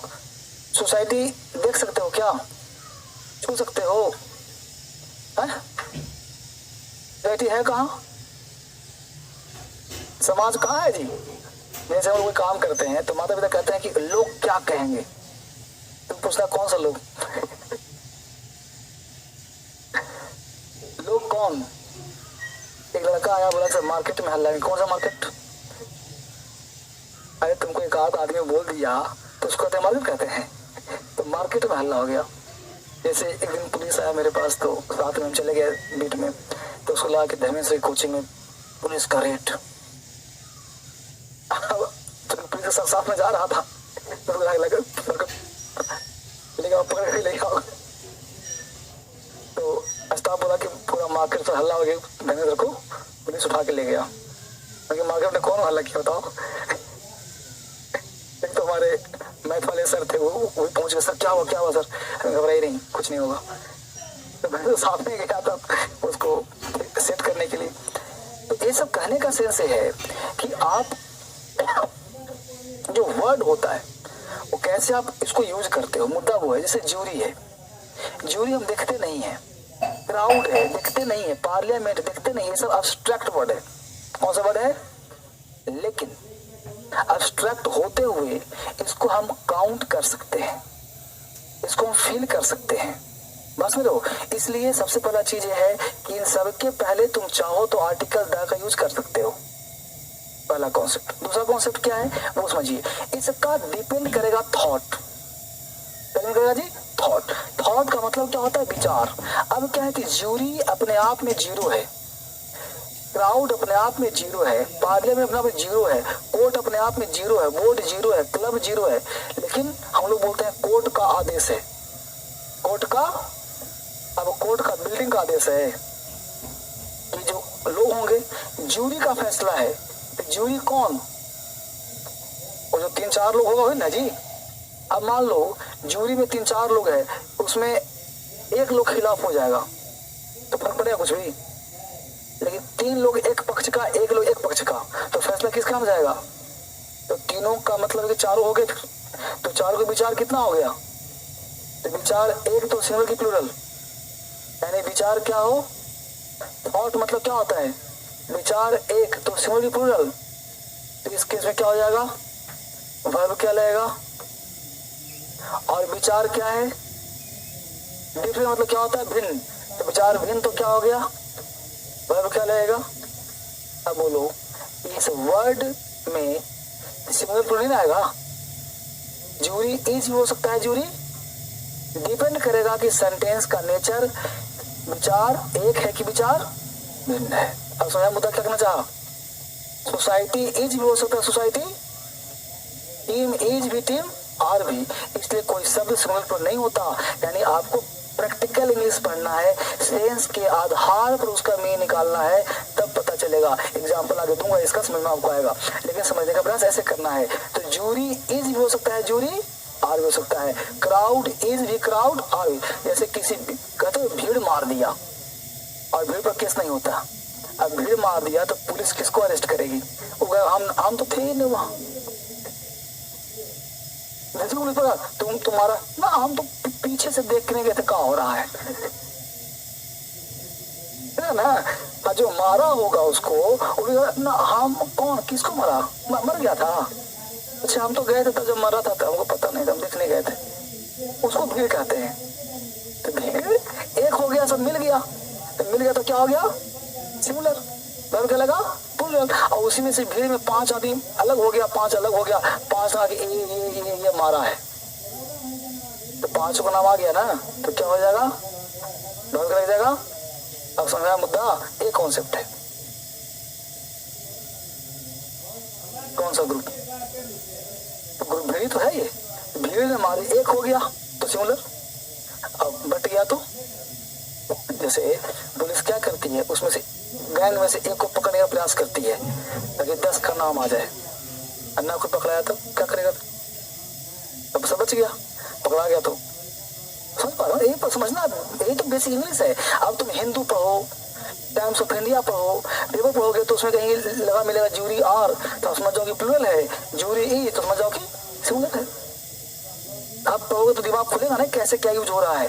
सोसाइटी देख सकते हो क्या? छू सकते हो? सोसाइटी है कहाँ? समाज कहाँ है जी? जैसे हम लोग कोई काम करते हैं तो माता पिता कहते हैं कि लोग क्या कहेंगे, तुम पूछना कौन सा लोग? लोग कौन? एक लड़का आया, बोला सर मार्केट में हल्ला है। कौन सा मार्केट? अरे तुमको एक आध आदमी बोल दिया तो उसको कहते हैं मार्केट कहते हैं, तो मार्केट में हल्ला हो गया। जैसे एक दिन पुलिस आया मेरे पास, तो साथ में हम चले गए बीट में, तो उसको लगा कि धर्मेंद्र से कोचिंग में पुलिस का रेट, तो पुलिस के साथ में जा रहा था, तो लगा पकड़ के ले आओ। तो स्टाफ बोला कि पूरा मार्केट पर हल्ला हो गया, धर्मेंद्र को पुलिस उठा के ले गया। मार्केट में कौन हल्ला किया बताओ? एक तो हमारे मैथ वाले सर थे, वो पहुंच गए, सर क्या हुआ क्या हुआ सर? घबराई नहीं, कुछ नहीं होगा। तो मैं तो साथ में गया था उसको सेट करने के लिए। तो ये सब कहने का सेंस है कि आप जो वर्ड होता है वो कैसे आप इसको यूज करते हो, मुद्दा वो है। जैसे ज्यूरी है, ज्यूरी हम देखते नहीं है, क्राउड है देखते नहीं है, पार्लियामेंट देखते नहीं, ये सब अब्स्ट्रैक्ट वर्ड है। कौन सा वर्ड है? लेकिन अब्स्ट्रैक्ट होते हुए इसको हम काउंट कर सकते हैं, इसको हम फील कर सकते हैं। बस में रहो। इसलिए सबसे पहला चीज ये है कि इन सबके पहले तुम चाहो तो आर्टिकल द का यूज कर सकते हो, पहला कॉन्सेप्ट। दूसरा कॉन्सेप्ट क्या है वो समझिए। इसका डिपेंड करेगा थॉट, डिपेंड करेगा जी थॉट। थॉट का मतलब क्या होता है? विचार। अब क्या है कि ज्यूरी अपने आप में जीरो है, क्राउड अपने आप में जीरो है, पार्लियामेंट अपने आप में जीरो है, कोर्ट अपने आप में जीरो है, बोर्ड जीरो है, क्लब जीरो है। लेकिन हम लोग बोलते हैं कोर्ट का आदेश है, कोर्ट का, अब कोर्ट का बिल्डिंग का आदेश है, ये जो लोग होंगे ज्यूरी का फैसला है। तो ज्यूरी कौन? वो जो 3-4 लोग होगा ना जी। अब मान लो ज्यूरी में 3-4 लोग है, उसमें एक लोग खिलाफ हो जाएगा तो फर्क पड़ेगा कुछ भी? लेकिन 3 लोग एक पक्ष का, एक लोग एक पक्ष का, तो फैसला किसका हो जाएगा? तो तीनों का मतलब कि चारों हो गए, तो चारों का विचार कितना हो गया? तो विचार एक तो सिंगल की प्लूरल, यानी विचार क्या हो? थॉट मतलब क्या होता है? विचार एक तो सिंगल की प्लूरल। तो इस केस में क्या हो जाएगा? वर्ब क्या लगेगा? और विचार क्या है? डिफरेंट मतलब क्या होता है? भिन्न। तो विचार भिन्न, तो क्या हो गया? वर्ब क्या लगेगा? अब बोलो, इस वर्ड में सिंगल प्लूरल नहीं आएगा। ज्यूरी इज भी हो सकता है, ज्यूरी डिपेंड करेगा कि सेंटेंस का नेचर विचार एक है कि विचार भिन्न है। अब समझा मुद्दा क्या कहना चाहा? सोसाइटी इज भी हो सकता है, सोसाइटी, टीम इज भी, टीम आर भी। इसलिए कोई शब्द सिंगल प्लूरल नहीं होता। यानी आपको प्रैक्टिकल इंग्लिश पढ़ना है, सेंस के आधार पर उसका मीनिंग निकालना है, तब पता चलेगा। एग्जाम्पल आगे दूंगा, इसका समझ में आपको आएगा, लेकिन समझने का प्रयास ऐसे करना है। तो ज्यूरी इज भी हो सकता है, ज्यूरी आर भी हो सकता है, क्राउड इज भी, क्राउड आर भी। जैसे किसी कहते भीड़ मार दिया और भीड़ पर केस नहीं होता। अब भीड़ मार दिया तो पुलिस किसको अरेस्ट करेगी? हम तो थे ही नहीं वहां, तुम्हारा ना, हम तो पीछे से देखने गए थे क्या हो रहा है ना। जो मारा होगा उसको ना, हम कौन किसको मारा? मर गया था। अच्छा हम तो गए थे तब जब मरा था, हमको पता नहीं था, हम देखने गए थे। उसको भीड़ कहते हैं। तो भीड़ एक हो गया, सब मिल गया, तो मिल गया तो क्या हो गया? सिंगुलर। वर्ब क्या लगा? प्लूरल। और उसी में से भीड़ में 5 आदमी अलग हो गया, 5 अलग हो गया, 5 आगे ये मारा है, तो 5 को नाम आ गया ना, तो क्या हो जाएगा? वर्ब लग जाएगा। अब समझा मुद्दा? एक कॉन्सेप्ट है। कौन सा ग्रुप? तो ग्रुप भीड़ तो है, ये भीड़ ने मारी, एक हो गया तो सिंगुलर। अब बट गया तो जैसे पुलिस क्या करती है, उसमें से गैंग में से एक को पकड़ने का प्रयास करती है ताकि 10 का नाम आ जाए। अन्ना को पकड़ाया तो क्या करेगा? अब सब बच गया, पकड़ा गया तो समझ पा रहे हो? यही समझना, यही तो बेसिक इंग्लिश है। अब तुम हिंदू पढ़ो, टाइम्स ऑफ इंडिया पढ़ो, पेपर पढ़ोगे तो उसमें कहीं लगा मिलेगा जूरी आर, तो समझ जाओ कि प्लूरल है, जूरी ई तो समझ जाओ कि सिंगुलर है। अब पढ़ोगे तो दिमाग खुलेगा ना कैसे क्या यूज हो रहा है,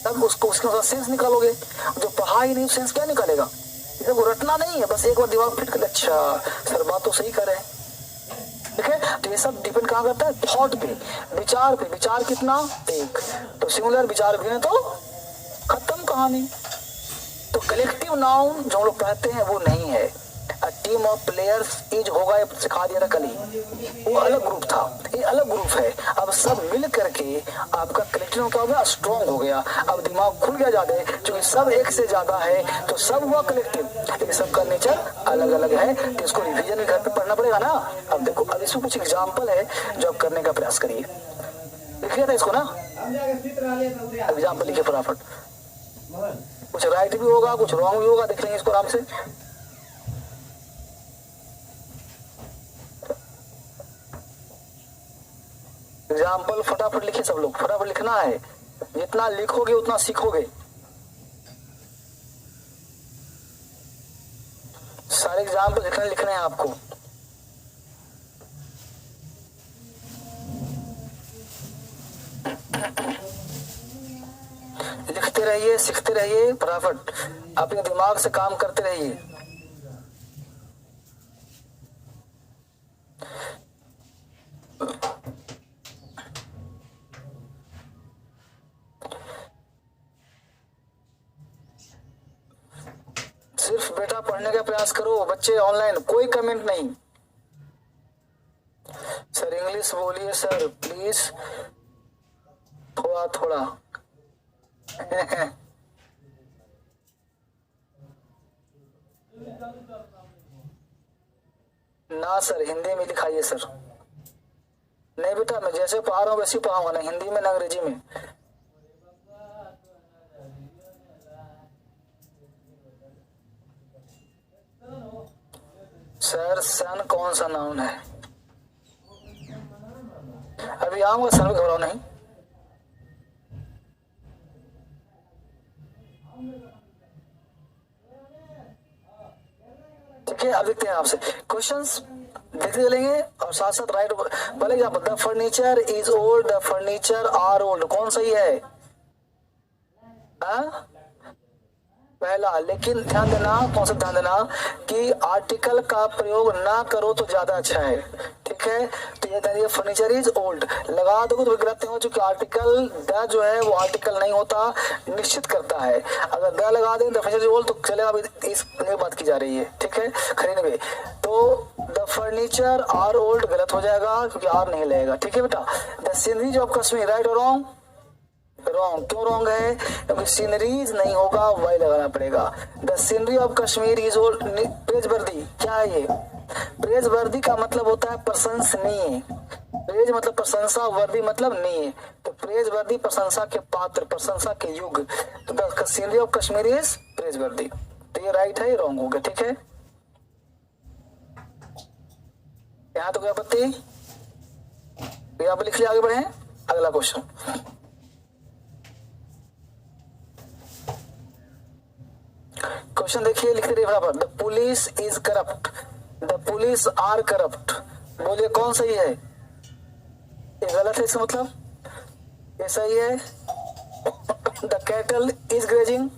तब उसको उसके अनुसार सेंस निकालोगे। जो पढ़ा ही नहीं सेंस क्या निकालेगा? इसे को रटना नहीं है, बस एक बार दिमाग फिट कर, अच्छा सर बात तो सही कर रहे हैं। ठीक है, तो ये सब डिपेंड कहाँ करता है? थॉट पे, विचार पे। विचार कितना? एक। तो सिंगुलर विचार भी है तो खत्म कहानी। तो कलेक्टिव नाउन जो हम लोग कहते हैं वो नहीं है। A team of players is होगा, ये सिखा दिया था कल ही, वो अलग ग्रुप था, ये अलग ग्रुप है। अब सब मिल करके आपका कलेक्टिव क्या हो गया? स्ट्रॉन्ग हो गया। अब दिमाग खुल गया ज्यादा, क्योंकि सब एक से ज्यादा है तो सब हुआ कलेक्टिव, लेकिन सबका नेचर अलग अलग है, तो इसको रिवीजन भी घर पे पढ़ना पड़ेगा ना। अब देखो, अब इसमें कुछ एग्जाम्पल है जो आप करने का प्रयास करिए। लिख लिया था इसको ना, एग्जाम्पल लिखिए फटाफट। कुछ राइट भी होगा, कुछ रॉन्ग भी होगा, देख लेंगे इसको आराम से। एग्जाम्पल फटाफट लिखिए सब लोग, फटाफट लिखना है, जितना लिखोगे उतना सीखोगे। सारे एग्जाम्पल लिखने हैं आपको। लिखते रहिए, सीखते रहिए, फटाफट अपने दिमाग से काम करते रहिए। सिर्फ बेटा पढ़ने का प्रयास करो। बच्चे ऑनलाइन कोई कमेंट नहीं। सर इंग्लिश बोलिए सर प्लीज, थोड़ा थोड़ा। ना सर हिंदी में लिखाइए सर। नहीं बेटा, मैं जैसे पढ़ा रहा हूँ वैसे पढ़ाऊंगा, ना हिंदी में ना अंग्रेजी में। सर सन कौन सा नाउन है? अभी आऊंगा सर, में घबराओ नहीं। ठीक है, अब देखते हैं आपसे क्वेश्चंस देखते चलेंगे और साथ साथ राइट। पहले क्या the furniture is old, the furniture are old, कौन सही है? हाँ? पहला। लेकिन ध्यान देना, कौन सा ध्यान देना कि आर्टिकल का प्रयोग ना करो तो ज्यादा अच्छा है। ठीक है, तो ये फर्नीचर इज ओल्ड लगा दो तो गलत हो, चूंकि आर्टिकल द जो है वो आर्टिकल नहीं होता, निश्चित करता है। अगर द लगा दें द फर्नीचर इज ओल्ड तो चलेगा, अभी इस बात की जा रही है। ठीक है, खरीदने में तो द फर्नीचर आर ओल्ड गलत हो जाएगा क्योंकि आर नहीं लगेगा। ठीक है बेटा, the sceneries of Kashmir, right और रॉन्ग? रॉन्ग। क्यों रॉन्ग है? क्योंकि सीनरीज नहीं होगा, वाई लगाना पड़ेगा। The scenery of Kashmir is old. Praise वर्दी क्या है ये? प्रेज वर्दी का मतलब होता है प्रशंसनीय। प्रेज मतलब प्रशंसा, वर्दी मतलब नीय, तो प्रेज वर्दी प्रशंसा के पात्र, प्रशंसा के युग। तो the scenery of Kashmir is praise वर्दी, तो ये राइट है, ये रॉन्ग हो गया। ठीक है, यहाँ तो कोई आपत्ति? यहाँ पर लिख लिया, आगे बढ़े अगला क्वेश्चन। क्वेश्चन देखिए, लिखते रहिए बराबर। The police is corrupt, the police are corrupt, बोलिए कौन सही है? ये गलत है, इसका मतलब ये सही है। द कैटल इज ग्रेजिंग,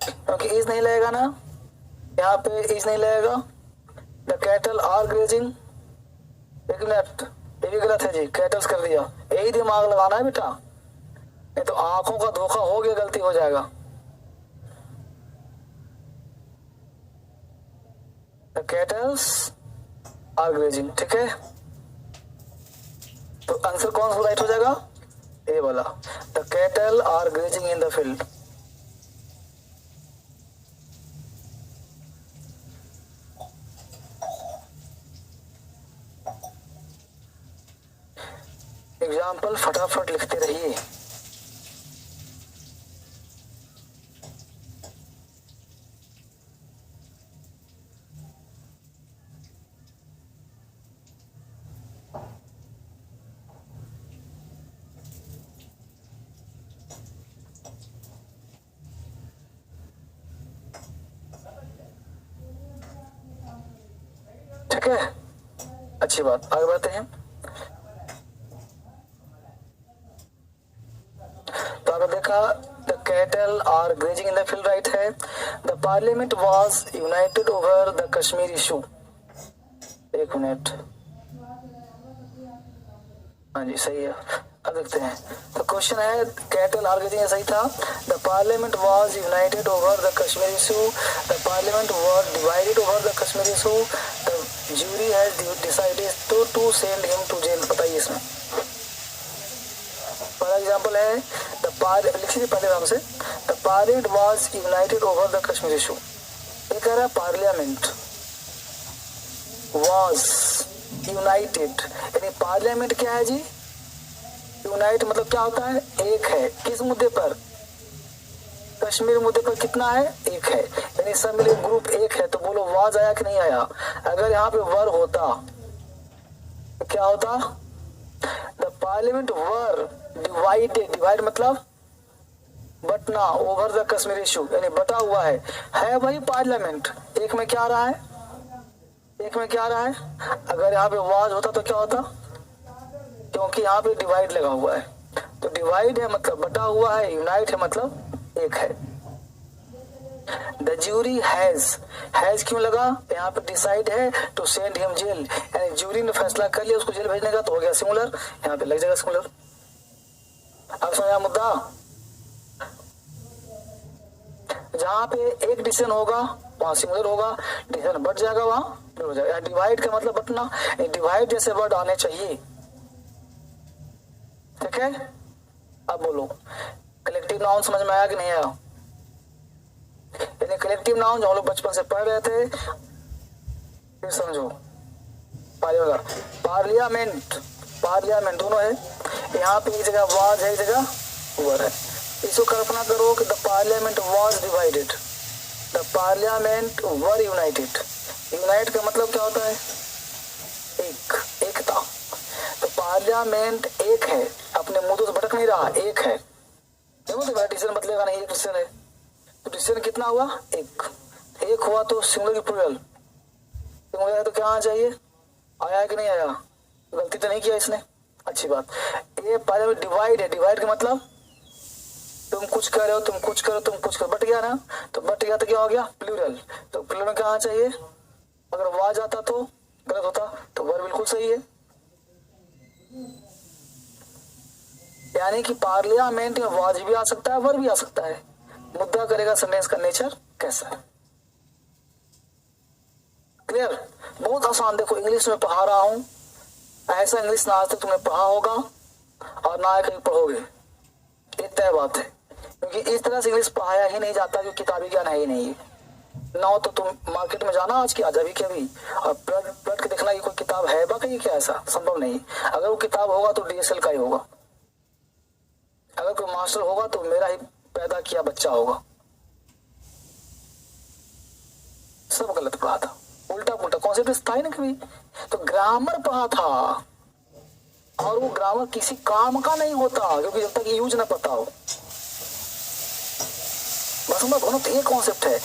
क्योंकि इज नहीं लगेगा ना, यहाँ पे इज नहीं लगेगा। द कैटल आर ग्रेजिंग, एक मिनट, ये भी गलत है जी, कैटल्स कर दिया। यही दिमाग लगाना है बेटा, नहीं तो आंखों का धोखा हो गया, गलती हो जाएगा। The cattles are grazing, ठीक है, तो आंसर कौन सा राइट हो जाएगा? ए वाला, the cattle are grazing in the field. Example फटाफट लिखते रहिए। ठीक है, अच्छी बात, आगे बढ़ते हैं। तो आपने देखा the cattle are grazing in the field, right है। The parliament was united over the Kashmir issue. एक मिनट, हाँ जी सही है। अब देखते हैं, तो क्वेश्चन है कैटल आर ग्रेजिंग, सही था। The parliament was united over the Kashmir issue, the parliament was divided over the Kashmir issue, the jury has decided to send him to jail. बताइए इसमें पहला एग्जांपल है लिखिए पहले नाम से, the parliament was united over the Kashmir issue. ये कह रहा है पार्लियामेंट वाज यूनाइटेड, यानी पार्लियामेंट क्या है जी, यूनाइट मतलब क्या होता है, एक है। किस मुद्दे पर, कश्मीर मुद्दे पर कितना है, एक है, यानी सब मिले ग्रुप एक है। तो बोलो वाज आया कि नहीं आया। अगर यहाँ पे वर होता तो क्या होता, the parliament were divided, divide मतलब बटना, ओवर द कश्मीर इशू यानी बटा हुआ है वही पार्लियामेंट। एक में क्या आ रहा है, एक में क्या आ रहा है। अगर यहाँ पे वाज होता तो क्या होता, क्योंकि यहाँ पे डिवाइड लगा हुआ है, तो डिवाइड है मतलब बटा हुआ है, यूनाइट है मतलब एक है। द ज्यूरी हैज क्यों लगा, यहाँ पे डिसाइड है टू सेंड हिम जेल, यानी ज्यूरी ने फैसला कर लिया उसको जेल भेजने का, तो हो गया सिंगुलर, यहाँ पे लग जाएगा सिंगुलर। अब समझा मुद्दा, जहाँ पे एक डिसीजन होगा वहां सिंगुलर होगा, डिसीजन बढ़ जाएगा वहां हो जाएगा। डिवाइड का मतलब बटना, डिवाइड जैसे वर्ड आने चाहिए, ठीक है। अब बोलो कलेक्टिव नाउन समझ में आया कि नहीं आया, यानी कलेक्टिव नाउन जो हम लोग बचपन से पढ़ रहे थे, फिर समझो। पार्लियामेंट, पार्लियामेंट दोनों है, यहाँ पे एक जगह वाज है एक जगह वर है। इसको कल्पना करो कि the parliament was divided, the parliament were United. Unite का मतलब क्या होता है, एक, एकता। तो पार्लियामेंट एक है, अपने मुद्दों से भटक नहीं रहा, एक है। देखो तो मेरा डिसीजन बदलेगा नहीं, एक डिसीजन है, तो डिसीजन कितना हुआ, एक हुआ तो सिंगुलर की प्लूरल, सिंगुलर है तो क्या आना चाहिए, आया है कि नहीं आया, गलती तो नहीं किया इसने, अच्छी बात। ये पार्लियामेंट डिवाइड है, डिवाइड का मतलब तुम कुछ कर रहे हो, तुम कुछ करो, तुम कुछ करो, बट गया ना, तो बट गया तो क्या हो गया, प्लूरल। तो प्लूरल में क्या आना चाहिए, अगर वाज आता तो गलत होता, तो वर बिल्कुल सही है। यानी कि पार्लियामेंट में वाज भी आ सकता है, वर भी आ सकता है, मुद्दा करेगा सेंटेंस का नेचर कैसा है। क्लियर, बहुत आसान। देखो इंग्लिश में पढ़ा रहा हूं, ऐसा इंग्लिश ना आज तक तुमने पढ़ा होगा और ना कहीं पढ़ोगे, ये तय बात है, क्योंकि इस तरह से इंग्लिश पढ़ाया ही नहीं जाता, क्योंकि किताबी ज्ञान है ही नहीं। ना हो तो तुम मार्केट में जाना आज की, आज अभी के अभी, और पलट के देखना कि कोई किताब है बाकी क्या, ऐसा संभव नहीं। अगर वो किताब होगा तो डीएसएल का ही होगा, अगर कोई मास्टर होगा तो मेरा ही पैदा किया बच्चा होगा। सब गलत पढ़ा था, उल्टा पुल्टा कॉन्सेप्ट था ही ना कभी। तो ग्रामर पढ़ा था, और वो ग्रामर किसी काम का नहीं होता, क्योंकि जब तक यूज ना पता हो। बस हम दोनों तो ये कॉन्सेप्ट है,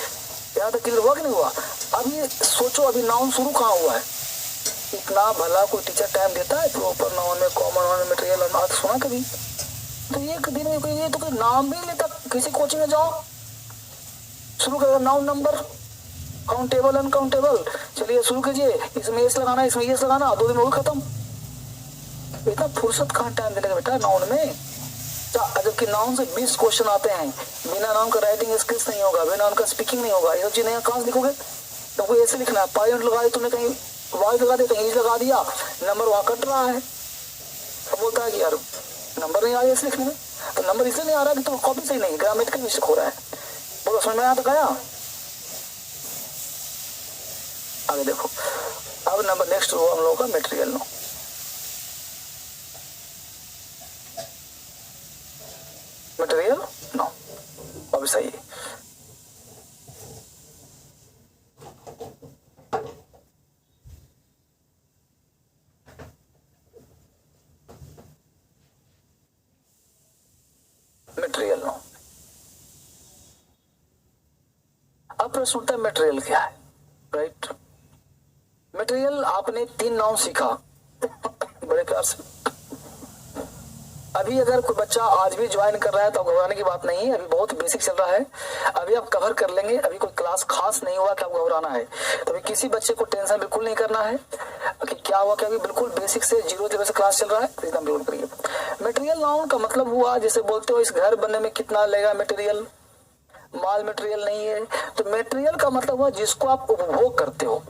यहाँ तक क्लियर हुआ कि नहीं हुआ। अब ये सोचो, अभी नाउन शुरू कहाँ हुआ है, इतना भला कोई टीचर टाइम देता है प्रॉपर नाउन में, कॉमन नाउन, मटेरियल और अर्थ सुना कभी, तो एक दिन में कोई, ये तो कोई नाम भी नहीं लेता। किसी कोचिंग में जाओ, शुरू करेगा नाउन नंबर, काउंटेबल अनकाउंटेबल, चलिए शुरू कीजिए, इसमें एस लगाना, इसमें एस लगाना, 2 दिन में खत्म। इतना फुर्सत कहाँ टाइम देने का बेटा नाउन में। जबकि नाउन से 20 क्वेश्चन आते हैं, बिना नाउन का राइटिंग स्किल्स नहीं होगा, बिना नाउन का स्पीकिंग नहीं होगा, ये सब चीज नहीं, कहाँ से लिखोगे। तो कोई ऐसे लिखना है, पार्लियामेंट लगा दी तुमने, कहीं वाइज लगा दिया, कहीं इंग्लिश लगा दिया, नंबर वहां कट रहा है, तो बोलता है कि यार नंबर नहीं आ रहा है लिखने में। तो नंबर इसलिए नहीं आ रहा कि तो कॉपी सही नहीं, ग्रामेटिकल मिस्टेक हो रहा है। बोलो समझ में आया तो गया। आगे देखो, अब नंबर नेक्स्ट हुआ हम लोगों का मेटेरियल नो। मटेरियल नो अब सही है। मटेरियल नो, अब प्रश्न उठता है मटेरियल क्या है, राइट। मटेरियल आपने 3 नाउन सीखा बड़े प्यार से। अभी अगर कोई बच्चा आज भी ज्वाइन कर रहा है तो घबराने की बात नहीं है, अभी बहुत बेसिक चल रहा है, अभी आप कवर कर लेंगे, अभी कोई क्लास खास नहीं हुआ कि आपको घबराना है। तो अभी किसी बच्चे को टेंशन बिल्कुल नहीं करना है कि क्या हुआ, क्या अभी बिल्कुल बेसिक से 0 लेवल से क्लास चल रहा है, एकदम बिल्कुल करिए। मटेरियल नाउन का मतलब हुआ, जैसे बोलते हो इस घर बनने में कितना लगेगा मटेरियल, माल मटेरियल नहीं है। तो मटेरियल का मतलब हुआ जिसको आप उपभोग करते हो,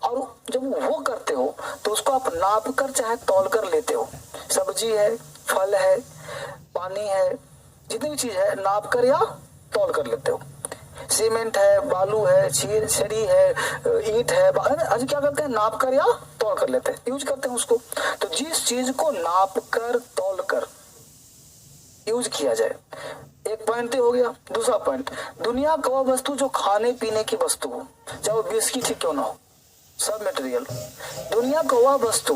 और जब उपभोग करते हो तो उसको आप नाप कर चाहे तौल कर लेते हो। सब्जी है, फल है, पानी है, जितनी भी चीज है नाप कर या तौल कर लेते हो। सीमेंट है, बालू है, छड़ी है, ईंट है, आज क्या करते हैं, नाप कर या तौल कर लेते हैं, यूज करते हैं उसको। तो जिस चीज को नाप कर तौल कर यूज किया जाए, एक पॉइंट हो गया। दूसरा पॉइंट, दुनिया का वह वस्तु जो खाने पीने की वस्तु हो, चाहे वो बिस्किट ही क्यों ना हो, सब मटेरियल। दुनिया का वह वस्तु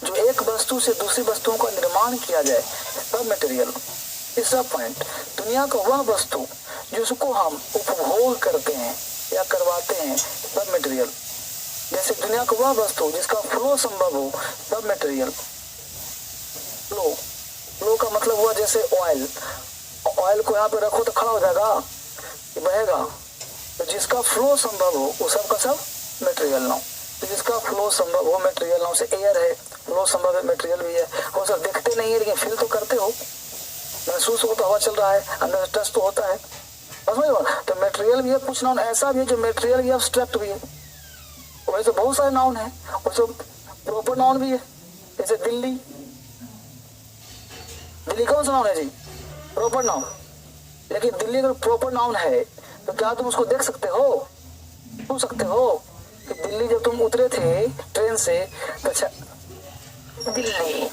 जो एक वस्तु से दूसरी वस्तुओं का निर्माण किया जाए, सब मटेरियल। तीसरा पॉइंट, दुनिया का वह वस्तु जिसको हम उपभोग करते हैं या करवाते हैं, सब मटेरियल। जैसे दुनिया का वह वस्तु जिसका फ्लो संभव हो, सब मटेरियल। फ्लो, फ्लो का मतलब हुआ जैसे ऑयल, ऑयल को यहाँ पे रखो तो खड़ा हो जाएगा, ये बहेगा। तो जिसका फ्लो संभव हो वो सब का सब मटेरियल नाउ। तो जिसका फ्लो संभव हो मटेरियल नाउ, से एयर है, फ्लो संभव है, मटेरियल भी है। वो सब देखते नहीं है लेकिन फील तो करते हो, महसूस हो तो हवा चल रहा है, अंदर टच तो होता है, तो मटेरियल भी है। कुछ नाउन ऐसा भी है जो मटेरियल भी एब्स्ट्रैक्ट भी है, वैसे बहुत सारे नाउन है, वैसे प्रॉपर नाउन भी है। जैसे दिल्ली, दिल्ली कौन सा नाउन है जी, प्रॉपर नाउन। लेकिन दिल्ली अगर प्रॉपर नाउन है तो क्या तुम उसको देख सकते हो, छू सकते हो कि दिल्ली जब तुम उतरे थे ट्रेन से, तो अच्छा दिल्ली,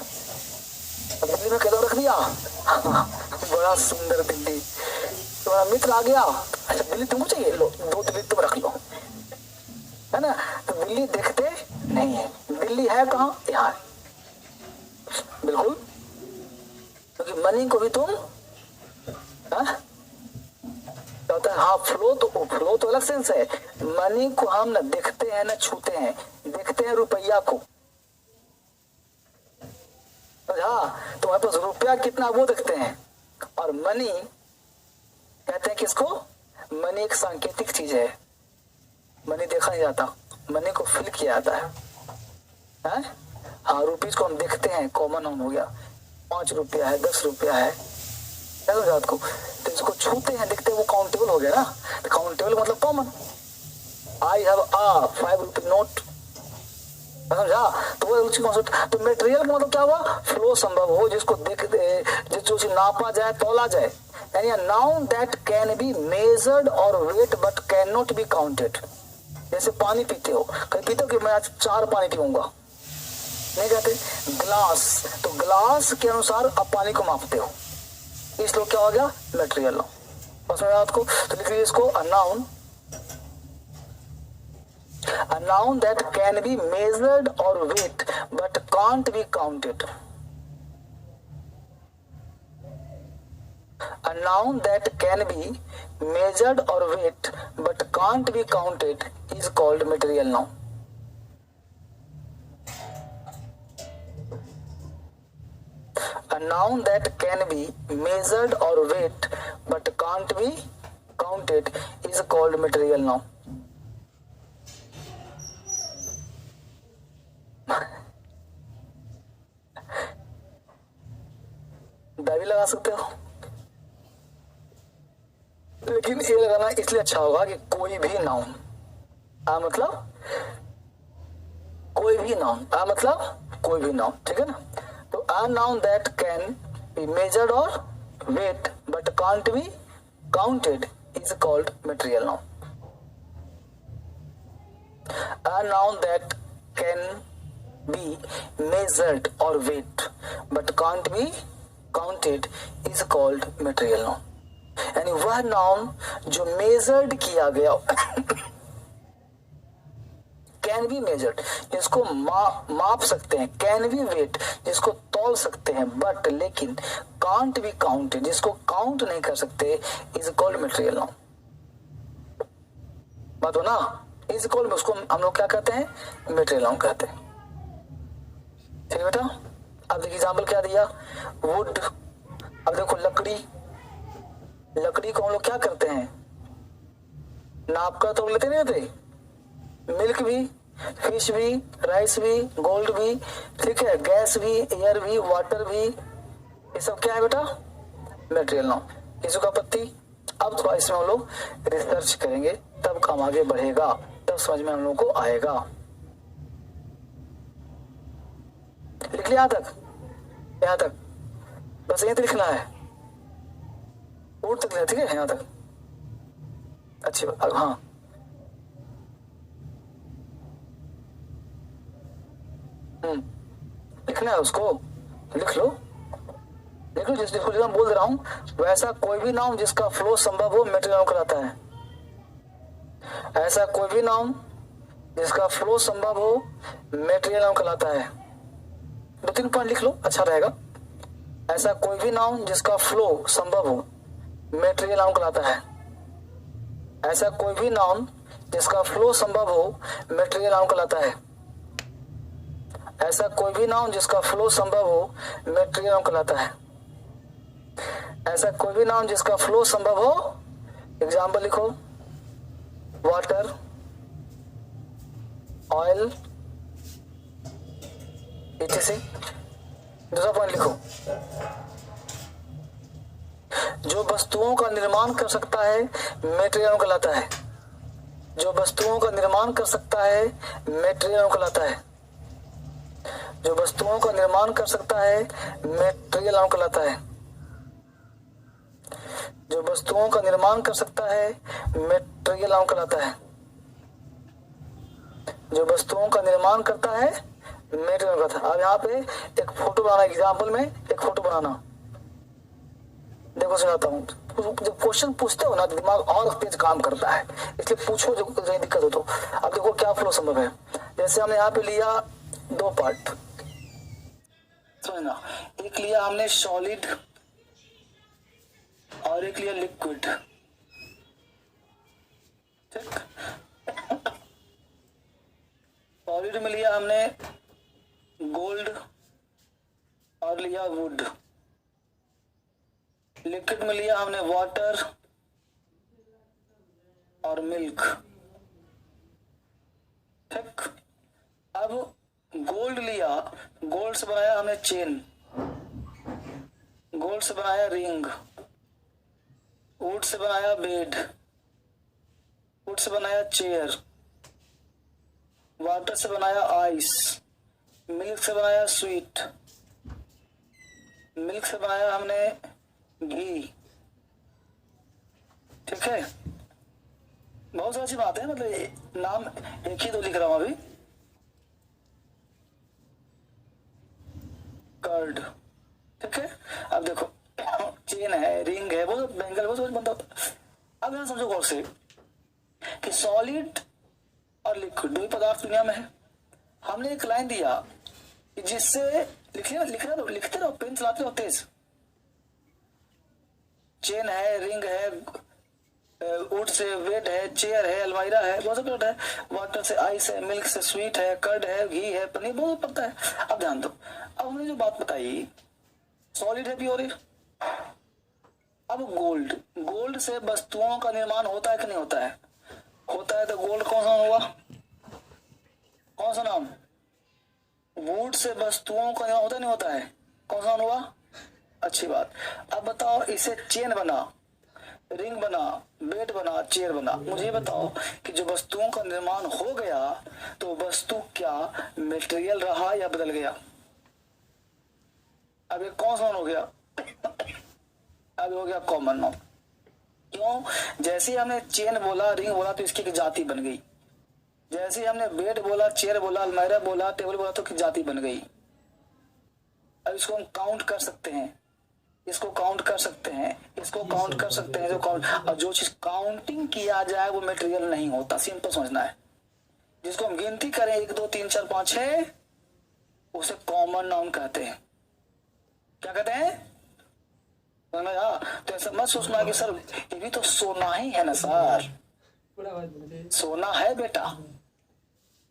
दिल्ली में कदम रख दिया, बड़ा सुंदर दिल्ली, तुम्हारा मित्र आ गया, अच्छा दिल्ली तुमको चाहिए, लो 2 दिल्ली तुम रख लो, है ना। तो दिल्ली देखते नहीं है, दिल्ली है कहाँ, यहाँ है, बिल्कुल। क्योंकि मनी को भी तुम होता है, हाँ फ्लो तो अलग सेंस है। मनी को हम न देखते हैं न छूते हैं, देखते हैं रुपया को, हाँ तुम्हारे पास रुपया कितना वो देखते हैं। और मनी कहते हैं किसको, मनी एक सांकेतिक चीज है, मनी देखा नहीं जाता, मनी को फील किया जाता है? हाँ रुपीज को हम देखते हैं, कॉमन नाउन हो गया, 5 रुपया है, 10 रुपया है, रात को। तो इसको छूते हैं, देखते हैं, वो काउंटेबल हो गया ना। तो काउंटेबल मतलब common, I have a 5 rupee note, समझा। तो वो उसी कॉन्सेप्ट। तो मटेरियल का मतलब क्या हुआ, फ्लो संभव हो, जिसको देखते, जिसको नापा जाए तौला जाए, यानी a noun that can be measured or weight but can not be counted. जैसे पानी पीते हो, कहीं पीते हो कि मैं आज 4 पानी पीऊंगा, नहीं कहते। ग्लास, तो ग्लास के अनुसार आप पानी को मापते हो, इसलिए क्या हो गया, मटेरियल नाउन। बस में बात को तो लिख लीजिए इसको, a noun that can be measured or weight but can't be counted. A noun that can be measured or weight but can't be counted is called material noun. A noun that can be measured or weight but can't be counted is called material noun. दावी लगा सकते हो, लेकिन ये लगाना इसलिए अच्छा होगा कि कोई भी नाउन, मतलब कोई भी नाउन, मतलब कोई भी नाउन, ठीक है ना। तो a noun that can be measured or weight but can't be counted is called material noun. A noun that can be measured or weight but can't be counted is called material noun. यानी वह noun जो measured किया गया, can be measured जिसको माप सकते हैं, can be wait जिसको तौल सकते हैं, बट लेकिन कांट बी काउंटेड जिसको काउंट नहीं कर सकते, इज कॉल्ड मटेरियल नाउन। बात हो ना, इज इक्वल में उसको हम लोग क्या कहते हैं, मेटेरियल अमाउंट कहते हैं। ठीक है बेटा। अब देखिए एग्जाम्पल क्या दिया, वुड। अब देखो लकड़ी, लकड़ी को हम लोग क्या करते हैं, नाप कर तो लेते नहीं होते, मिल्क भी, फिश भी, राइस भी, गोल्ड भी, ठीक है, गैस भी, एयर भी, वाटर भी, ये सब क्या है बेटा, मेटेरियल नाउन। कीसु का पत्ती। अब थोड़ा इसमें हम लोग रिसर्च करेंगे, तब काम आगे बढ़ेगा, तब समझ में हम लोग को आएगा। लिख लिया यहाँ तक, यहाँ तक बस यही तो लिखना है, वुड तक लिखना, ठीक है यहाँ तक। अच्छी बात। अब हाँ लिखना है उसको, लिख लो, लिख लो। जिसको मैं बोल दे रहा हूं, वैसा कोई भी नाउन जिसका फ्लो संभव हो मेटेरियल नाउन कहलाता है। ऐसा कोई भी नाउन जिसका फ्लो संभव हो मेटेरियल नाउन कहलाता है। 2-3 पॉइंट लिख लो, अच्छा रहेगा। ऐसा कोई भी नाउन जिसका फ्लो संभव हो मेटेरियल नाउन कहलाता है। ऐसा कोई भी नाउन जिसका फ्लो संभव हो मेटेरियल नाउन कहलाता है। ऐसा कोई भी नाउन जिसका फ्लो संभव हो मेटेरियल नाउन कहलाता है। ऐसा कोई भी नाउन जिसका फ्लो संभव हो, एग्जाम्पल लिखो, वाटर, ऑयल, etc। दूसरा पॉइंट लिखो, जो वस्तुओं का निर्माण कर सकता है मेटेरियल नाउन कहलाता है। जो वस्तुओं का निर्माण कर सकता है मेटेरियल नाउन कहलाता है। जो वस्तुओं का निर्माण कर सकता है मेटेरियल नाउन कहलाता है। जो वस्तुओं का निर्माण कर सकता है मेटेरियल नाउन कहलाता है। जो वस्तुओं का निर्माण करता है मेटेरियल नाउन कहलाता है। अब यहाँ पे एक फोटो बनाना, एग्जाम्पल में एक फोटो बनाना, देखो सुनाता हूँ। जब क्वेश्चन पूछते हो ना तो दिमाग और तेज काम करता है, इसलिए पूछो जो कहीं दिक्कत हो तो। अब देखो क्या फ्लो संभव है। जैसे हमने यहाँ पे लिया 2 पार्ट, समझना, एक लिया हमने सॉलिड और एक लिया लिक्विड, ठीक। सॉलिड में लिया हमने गोल्ड और लिया वुड। लिक्विड में लिया हमने वाटर और मिल्क, ठीक। अब गोल्ड लिया, गोल्ड से बनाया हमने चेन, गोल्ड से बनाया रिंग, वुड से बनाया बेड, वुड से बनाया चेयर, वाटर से बनाया आइस, मिल्क से बनाया स्वीट, मिल्क से बनाया हमने घी, ठीक है। बहुत सारी बात है, मतलब नाम एक ही तो लिख रहा हूं अभी। कर्ड, ठीक है। अब देखो चेन है, रिंग है, वो बैंगल, वो मतलब। अब यहाँ समझो गौर से कि सॉलिड और लिक्विड दो ही पदार्थ दुनिया में है। हमने एक लाइन दिया कि जिससे लिखते रहो, पेन चलाते रहो तेज। चेन है, रिंग है, वुड से बेड है, चेयर है, अलमाइरा है, बहुत सब है। वाटर से आइस है, मिल्क से स्वीट है, कर्ड है, घी है, पनीर, बहुत पड़ता है। अब ध्यान दो, अब हमने जो बात बताई सॉलिड है, प्योर है। अब गोल्ड, गोल्ड से वस्तुओं का निर्माण होता है कि नहीं होता है? होता है। तो गोल्ड कौन सा नाम हुआ, कौन सा नाम? वुड से वस्तुओं का निर्माण होता नहीं होता है, कौन सा नाम हुआ? अच्छी बात। अब बताओ, इसे चेन बना, रिंग बना, बेड बना, चेयर बना, मुझे बताओ कि जो वस्तुओं का निर्माण हो गया तो वस्तु क्या मटेरियल रहा या बदल गया? अब ये कौन सा नाउन हो गया? अब हो गया कॉमन नाउन। क्यों? जैसे ही हमने चेन बोला, रिंग बोला तो इसकी एक जाति बन गई। जैसे ही हमने बेड बोला, चेयर बोला, अलमारिया बोला, टेबल बोला तो की जाति बन गई। अब इसको हम काउंट कर सकते हैं, इसको काउंट कर सकते हैं, इसको काउंट कर सकते हैं, जो काउंट। और जो चीज काउंटिंग किया जाए वो मटेरियल नहीं होता, सिंपल समझना है। जिसको हम गिनती करें 1 2 3 4 5 6, उसे कॉमन नाउन कहते हैं। क्या कहते हैं? तो ऐसा मत सोचना कि सर ये भी तो सोना ही है ना सर, सोना है बेटा,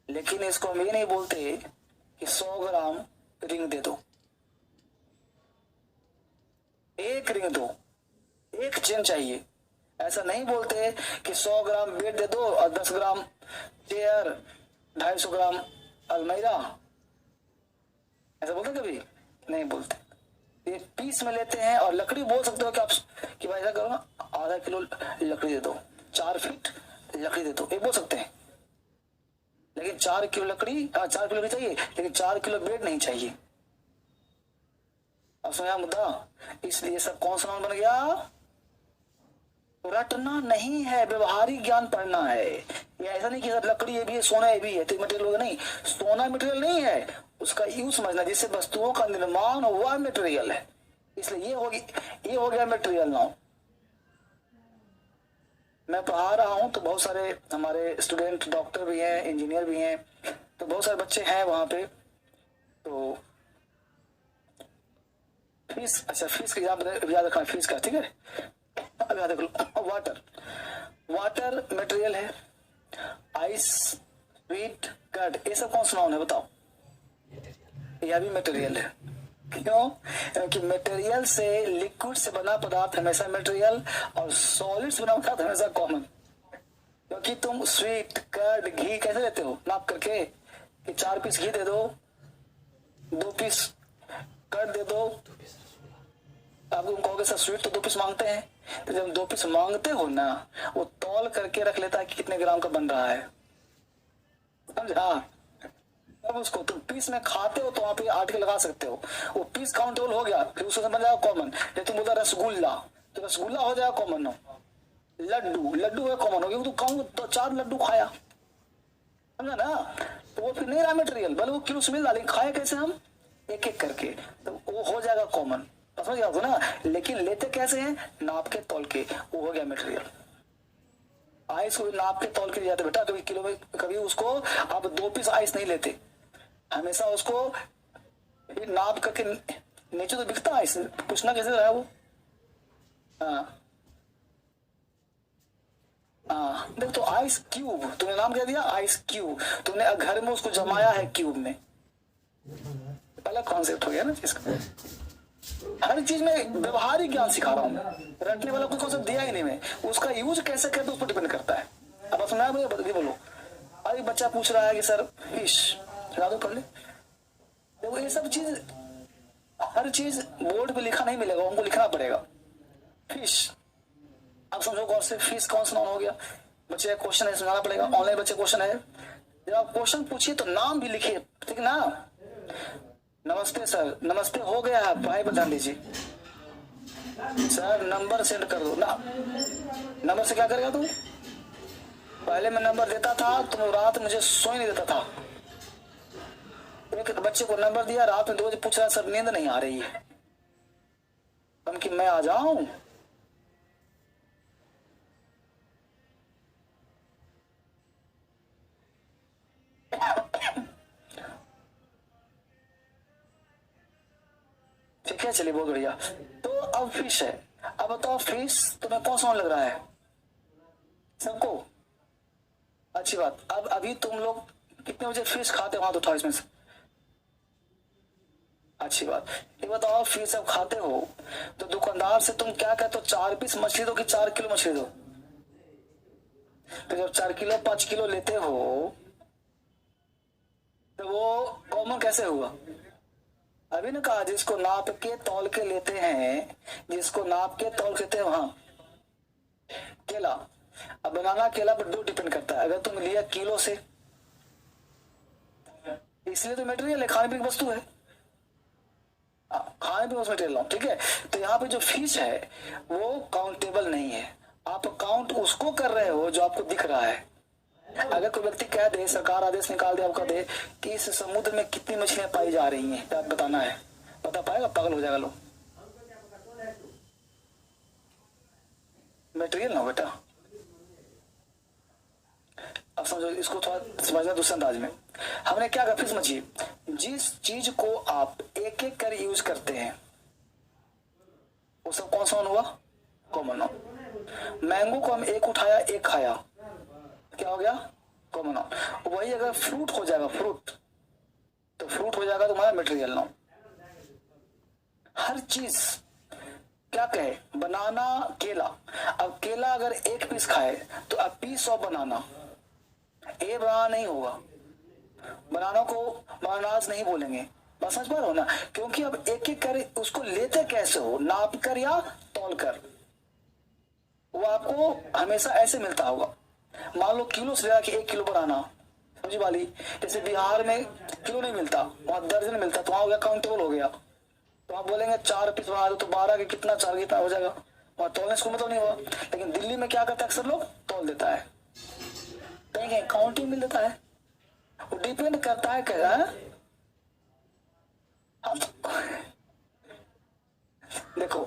लेकिन इसको हम ये नहीं बोलते कि 100 ग्राम रिंग दे दो, एक रिंग दो, एक चेन चाहिए। ऐसा नहीं बोलते कि 100 ग्राम बेड दे दो और 10 ग्राम चेयर, 250 ग्राम अलमीरा। ऐसा बोलते कभी नहीं बोलते। ये पीस में लेते हैं। और लकड़ी बोल सकते हो कि आप कि भाई ऐसा करो ना, आधा किलो लकड़ी दे दो, 4 फीट लकड़ी दे दो, ये बोल सकते हैं। लेकिन 4 किलो लकड़ी, 4 किलो लकड़ी चाहिए, लेकिन 4 किलो बेड नहीं चाहिए। अब समझा मुद्दा। इसलिए सब कौन सा नाम बन गया? रटना नहीं है, व्यवहारिक ज्ञान पढ़ना है। ये ऐसा नहीं कि सर लकड़ी ये भी है, सोना ये भी है, तो मटेरियल होगा। नहीं, सोना मटेरियल नहीं है, उसका यूज समझना, जिससे वस्तुओं का निर्माण हुआ मटेरियल है। इसलिए ये हो गया मटेरियल नाउ। मैं पढ़ा रहा हूं तो बहुत सारे हमारे स्टूडेंट डॉक्टर भी हैं, इंजीनियर भी हैं, तो बहुत सारे बच्चे हैं वहां पे। तो फीस, अच्छा फीस का याद रखना, फीस का, ठीक है। अब याद रख लो, वाटर मटेरियल है, आइस, स्वीट, कर्ड, ये सब कौन सा नाउन है बताओ? यह भी मटेरियल है। क्यों? क्योंकि मटेरियल से, लिक्विड से बना पदार्थ हमेशा मटेरियल, और सॉलिड से बना पदार्थ हमेशा कॉमन। क्योंकि तुम स्वीट, कर्ड, घी कैसे लेते हो? नाप करके कि 4 पीस घी दे दो, 2 पीस कर्ड दे दो। आप तुम कहोगे सर स्वीट तो 2 पीस मांगते हैं, तो जब 2 पीस मांगते हो ना, वो तौल करके रख लेता है कि कितने ग्राम का बन रहा है, समझा? अब उसको तुम पीस में खाते हो तो वहां पे आर्टिकल लगा सकते हो, वो पीस काउंटेबल हो गया, फिर उसको बन जाएगा कॉमन। जब तुम बोलता रसगुल्ला, तो रसगुल्ला हो जाएगा कॉमन। हो लड्डू, लड्डू है कॉमन हो गया, तो काउंट तो 4 लड्डू खाया, समझा ना? तो वो फिर नहीं रहा मटेरियल, भले वो किलो से मिल रहा, लेकिन खाया कैसे हम? एक एक करके, तो वो हो जाएगा कॉमन, समझ गया ना? लेकिन लेते कैसे हैं? नाप के तौल के, वो हो गया मटेरियल। आइस को नाप के तौल के ले जाते बेटा, कभी किलो में, कभी उसको आप 2 पीस आइस नहीं लेते, हमेशा उसको नाप करके। नीचे तो बिकता आइस, पूछना कैसे रहा वो? हाँ हाँ, देख तो आइस क्यूब, तूने नाम क्या दिया? Ice cube. तूने घर में उसको जमाया है क्यूब में, अलग कॉन्सेप्ट हो गया ना चीज का। हर चीज में व्यवहारिक ज्ञान सिखा रहा हूँ, रटने वाला कोई कॉन्सेप्ट दिया ही नहीं मैं। उसका यूज कैसे करते उस पर डिपेंड करता है। अब सुना बोलो, अरे बच्चा पूछ रहा है कि सर फिश याद पढ़ ले। देखो ये सब चीज, हर चीज बोर्ड पे लिखा नहीं मिलेगा, उनको लिखना पड़ेगा। फिश, अब समझो गौर से, फिश कौन सा नाम हो गया? बच्चे का क्वेश्चन है, समझाना पड़ेगा। ऑनलाइन बच्चे क्वेश्चन है, जब आप क्वेश्चन पूछिए तो नाम भी लिखिए, ठीक ना? नमस्ते सर, नमस्ते हो गया है, भाई बता दीजिए सर, नंबर सेंड कर दो ना। नंबर से क्या करेगा तू? पहले मैं नंबर देता था, तुम रात मुझे सोई नहीं देता था। एक बच्चे को नंबर दिया, रात में 2 बजे पूछ रहा सर नींद नहीं आ रही है, हम कि मैं आ जाऊं? ठीक है, चलिए बहुत बढ़िया। तो अब फिश है, अब बताओ फिश तुम्हें कौन सा लग रहा है? सबको अच्छी बात। अब अभी तुम लोग कितने बजे फिश खाते हो? हाथ उठाओ इसमें से। अच्छी बात। ये बताओ फिश सब खाते हो तो दुकानदार से तुम क्या कहते हो? 4 पीस मछली दो कि 4 किलो मछली दो? तो जब 4 किलो 5 किलो लेते हो तो वो कॉमन कैसे हुआ? अभी ने कहा जिसको नाप के तौल के लेते हैं, जिसको नाप के तौल लेते हैं वहां। केला, अब बनाना केला पर 2 डिपेंड करता है। अगर तुम लिया किलो से, इसलिए तो मटेरियल है, खाने पीने की वस्तु है, खाने पीने मटेरियल, ठीक है। तो यहाँ पे जो फीस है वो काउंटेबल नहीं है, आप काउंट उसको कर रहे हो जो आपको दिख रहा है। अगर कोई व्यक्ति कह दे, सरकार आदेश निकाल दे, आपका दे कि इस समुद्र में कितनी मछलियां पाई जा रही हैं, तो आप बताना है, बता पाएगा? पागल हो जाएगा लोग। मटेरियल ना बेटा, अब समझो इसको, थोड़ा समझना दूसरे अंदाज में। हमने क्या कहा? फिर समझिए, जिस चीज को आप एक एक कर यूज करते हैं वो सब कौन सा हुआ? Common noun. मैंगो को हम एक उठाया एक खाया, क्या हो गया, कॉमन नाउन। वही अगर फ्रूट हो जाएगा, फ्रूट, तो फ्रूट हो जाएगा तुम्हारा मटेरियल नाउन। हर चीज, क्या कहे, बनाना, केला, अब केला अगर एक पीस खाए तो अ पीस ऑफ बनाना, ए बनाना नहीं होगा, बनाना को बनानास नहीं बोलेंगे, बस समझ पा रहे हो ना, क्योंकि अब एक एक कर उसको लेते कैसे हो, नाप कर या तौल कर, वो आपको हमेशा ऐसे मिलता होगा। मान लो किलो से लेकर कि 1 किलो बनाना, समझी वाली, जैसे बिहार में किलो नहीं मिलता, वहां दर्जन मिलता, तो वहां हो गया काउंटेबल हो गया, तो आप बोलेंगे 4 पीस बना दो तो 12 के कितना, 4 कितना हो जाएगा, वहां तौलने से मतलब नहीं हुआ। लेकिन दिल्ली में क्या करता है, अक्सर लोग तौल देता है, कहीं कहीं काउंटिंग मिल देता है, वो डिपेंड करता है क्या, देखो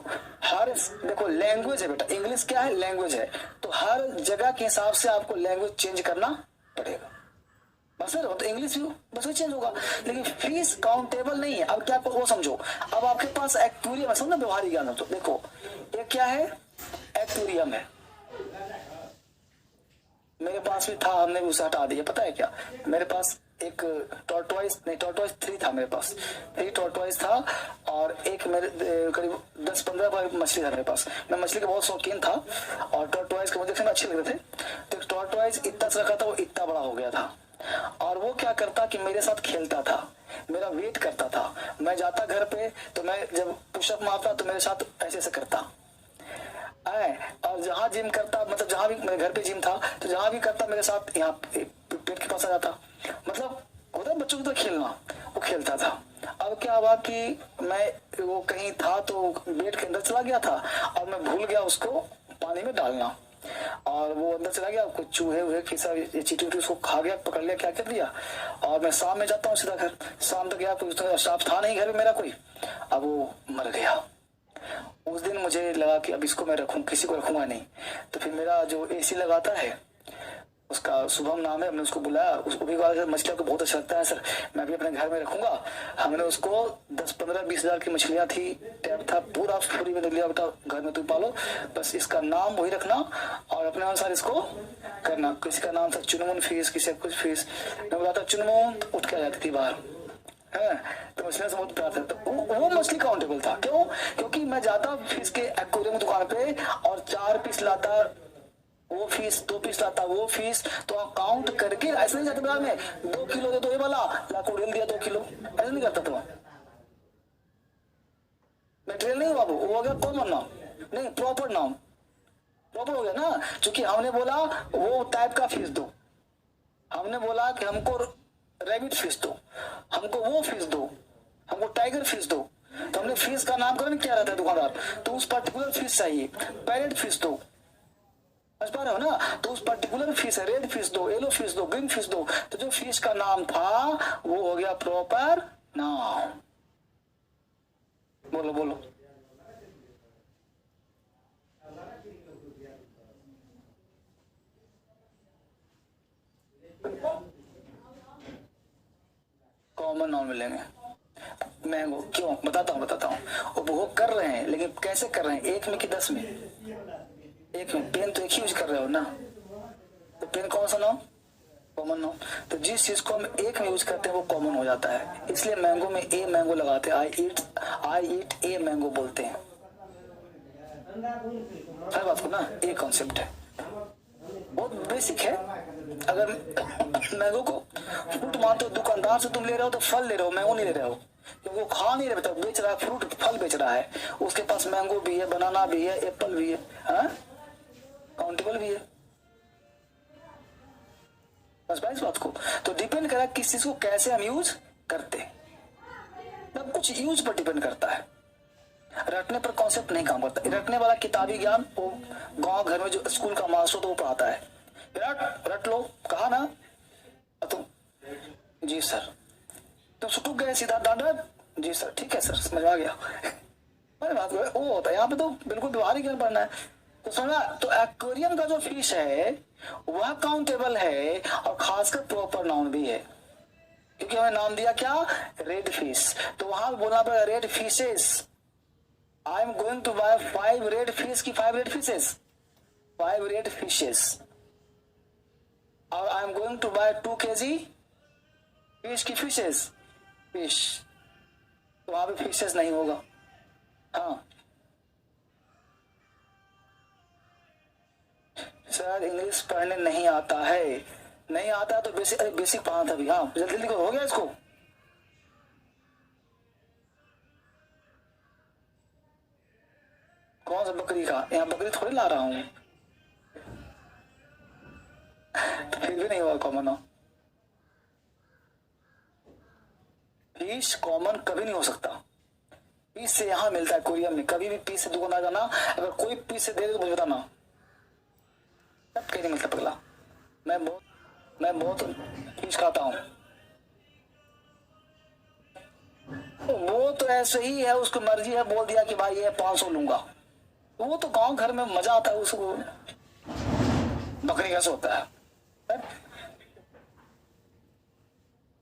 हर, देखो लैंग्वेज है बेटा, इंग्लिश क्या है, लैंग्वेज है, तो हर जगह के हिसाब से आपको लैंग्वेज चेंज करना पड़ेगा, बस है, तो इंग्लिश भी बस चेंज होगा, लेकिन फीस काउंटेबल नहीं है। अब क्या वो समझो, अब आपके पास एक्टूरियम है, समझना व्यवहारिक ज्ञान, तो देखो ये क्या है, एक्टूरियम है, मेरे पास भी था, हमने भी उसे हटा दिया, पता है क्या, मेरे पास एक टॉर्टोइस, नहीं टॉर्टोइस 3 था मेरे पास, 3 टॉर्टोइस था, और एक मेरे करीब 10-15 मछली था मेरे पास, मैं मछली का बहुत शौकीन था, और टॉर्टोइस के मुझे देखने में अच्छे लग रहे थे, तो एक टॉर्टोइस इतना सा रखा था, वो इतना बड़ा हो गया था, और वो क्या करता कि मेरे साथ खेलता था, मेरा वेट करता था, मैं जाता घर पे तो मैं जब पुशअप मारता तो मेरे साथ ऐसे ऐसे करता है, और जहां जिम करता, मतलब जहां भी मेरे घर पे जिम था, तो जहां भी करता मेरे साथ यहाँ पेट के पास आ जाता, मतलब होता है बच्चों की तरह खेलना, वो खेलता था। अब क्या हुआ कि मैं वो कहीं था तो बेड के अंदर चला गया था, और मैं भूल गया उसको पानी में डालना, और वो अंदर चला गया, कुछ चूहे हुए किसा चीटी उसको खा गया, पकड़ लिया, क्या कर दिया, और मैं शाम में जाता हूँ सीधा घर, शाम तक गया, कोई स्टाफ था नहीं घर में मेरा कोई, अब वो मर गया। उस दिन मुझे लगा कि अब इसको मैं रखूं, किसी को रखूंगा नहीं, तो फिर मेरा जो एसी लगाता है, उसका शुभम नाम है, हमने उसको बुलाया, उसको भी कहा मछलियां को बहुत अच्छा लगता है सर, मैं भी अपने घर में रखूंगा। हमने उसको 10-15-20 हजार की मछलियां थी, टैप था पूरा फ्री में लिया, बेटा घर में तुम पालो, बस इसका नाम वही रखना और अपने अनुसार इसको करना। किसी का नाम था चुनमुन फीस, किसी का कुछ फीस, मैं बोला था चुनमुन, उठ के आ जाती थी बाहर है, तो मछलियां से बहुत प्यार था, तो वो मछली काउंटेबल था, क्यों, क्योंकि मैं जाता फिश के एक्वेरियम दुकान पे और 4 पीस लाता वो फीस, 2 पीस लाता वो फीस, तो काउंट करके ऐसे नहीं जाते बाजार में 2 किलो दे दो, ये वाला लाख उड़ेल दिया 2 किलो, ऐसे नहीं करता तुम, मटेरियल नहीं बाबू, वो हो गया कॉमन नाउन, नहीं प्रॉपर नाउन, प्रॉपर हो गया ना, क्योंकि हमने बोला वो टाइप का फीस दो, हमने बोला कि हमको रैबिट फीस दो, हमको वो फीस दो, हमको टाइगर फीस दो, तो हमने फीस का नामकरण क्या रहता है दुकानदार, तो उस पर्टिकुलर फीस चाहिए, पैरेट फीस दो, समझ पा रहे हो ना, तो उस पर्टिकुलर फीस है, रेड फीस दो, येलो फीस दो, ग्रीन फीस दो, तो जो फीस का नाम था वो हो गया प्रॉपर नाउन। बोलो बोलो, कॉमन नाउन मिलेंगे, मैंगो, क्यों बताता हूँ, उपभोग कर रहे हैं, लेकिन कैसे कर रहे हैं, 1 में कि 10 में, 1 में, पेन तो एक ही यूज कर रहे हो ना, तो पेन कौन सा नाउन, कॉमन नाउन, तो जिस चीज को हम 1 में यूज करते हैं वो कॉमन हो जाता है, इसलिए मैंगो में ए मैंगो लगाते हैं, आई ईट ए मैंगो बोलते हैं, हर बात को ना, ए कॉन्सेप्ट है, बहुत बेसिक है। अगर मैंगो को फ्रूट मानते हो, दुकानदार से तुम ले रहे हो तो फल ले रहे हो, मैंगो नहीं ले रहे हो, क्योंकि वो खा नहीं रहे, बेच रहा है फ्रूट, फल बेच रहा है, उसके पास मैंगो भी है, बनाना भी है, एप्पल भी है, काउंटेबल भी है, बस इस बात को, तो डिपेंड करा किस चीज को कैसे हम यूज करते हैं, मतलब कुछ यूज पर डिपेंड करता है, रटने पर कॉन्सेप्ट नहीं काम करता, रटने वाला किताबी ज्ञान वो गांव घर में जो स्कूल का मास्टर तो वो पढ़ाता है, रट लो कहा ना, तुम जी सर, तुम सुटुक गए सीधा दादा, जी सर ठीक है सर समझ आ गया, बात वो होता है, यहाँ पे तो बिल्कुल व्यवहारिक ज्ञान पढ़ना है, तो समझा, तो एक्वेरियम का जो फिश है वह काउंटेबल है, और खासकर प्रॉपर नाउन भी है, क्योंकि हमें नाम दिया क्या, रेड फिश, तो वहां बोलना पड़ेगा red fishes, I am going to buy 5 red fish की 5 रेड फिशेस, 5 रेड फिशेस, और I am going to buy 2 kg fish की फिशेस, फिश, तो वहां पे फिशेस नहीं होगा। हाँ सर इंग्लिश पढ़ने नहीं आता है, नहीं आता तो बेसिक, अरे बेसिक पढ़ा था अभी। हाँ जल्दी जल्दी हो गया इसको। कौन सा बकरी का, यहाँ बकरी थोड़ी ला रहा हूँ। फिर भी नहीं हुआ कॉमन। पीस कॉमन कभी नहीं हो सकता। पीस से यहाँ मिलता है कोरिया में, कभी भी पीस से दुगुना जाना। अगर कोई पीस से दे दे तो मुझे बताना, तब कहीं नहीं मिलता पगला। मैं बहुत पीस खाता हूँ। वो तो ऐसे ही है, उसकी मर्जी है, बोल दिया कि भाई ये 500 लूंगा। वो तो गांव घर में मजा आता है उसको। बकरी कैसे होता है?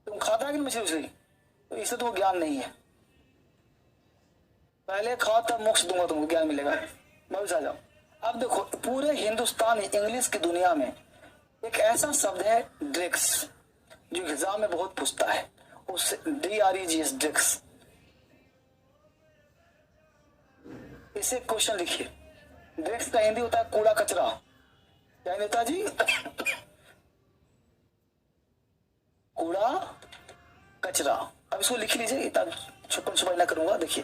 तुम खाता है कि मछली उछली? तो इससे तो ज्ञान नहीं है। पहले खाओ तब मोक्ष दूंगा, तुमको ज्ञान मिलेगा। वापस आ जाओ। अब देखो पूरे हिंदुस्तान इंग्लिश की दुनिया में एक ऐसा शब्द है ड्रिक्स, जो एग्जाम में बहुत पूछता है। उससे DREGS ड्रिक्स, इसे क्वेश्चन लिखिए। ड्रिक्स का हिंदी होता है कूड़ा कचरा। क्या हिंदी होता है जी? कूड़ा कचरा। अब इसको लिख लीजिए, इतना छुपन छुपाई ना करूंगा। देखिए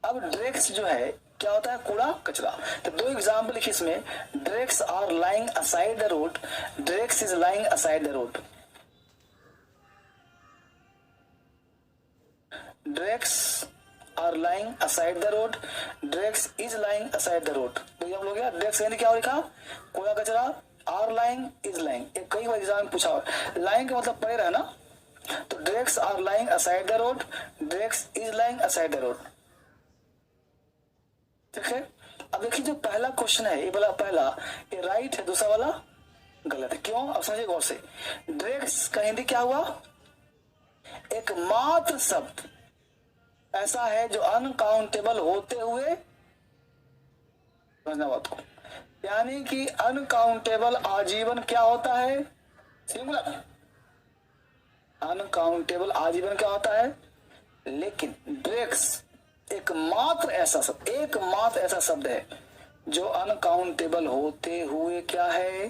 अब ड्रेक्स जो है क्या होता है? कूड़ा कचरा। तो 2 एग्जाम्पल लिखिए इसमें। Drakes are lying aside the road, drakes is lying aside the road. Drakes are lying aside the road, drakes is lying aside the road. तो ये हम लोग गया। ड्रेक्स यानी क्या हो लिखा? कूड़ा कचरा। आर लाइंग इज लाइंग, एक कई बार एग्जाम में पूछा। लाइंग का मतलब पड़े रहना। तो drakes are lying aside the road, drakes is lying aside the road. ठीक है। अब देखिए जो पहला क्वेश्चन है, ये वाला पहला, ये राइट है, दूसरा वाला गलत है। क्यों? अब समझिए गौर से। ड्रेक्स का हिंदी क्या हुआ? एक मात्र शब्द ऐसा है जो अनकाउंटेबल होते हुए, समझना बात को, यानी कि अनकाउंटेबल आजीवन क्या होता है? सिंगुलर। अनकाउंटेबल आजीवन क्या होता है? लेकिन ड्रेक्स एकमात्र ऐसा शब्द है जो अनकाउंटेबल होते हुए क्या है?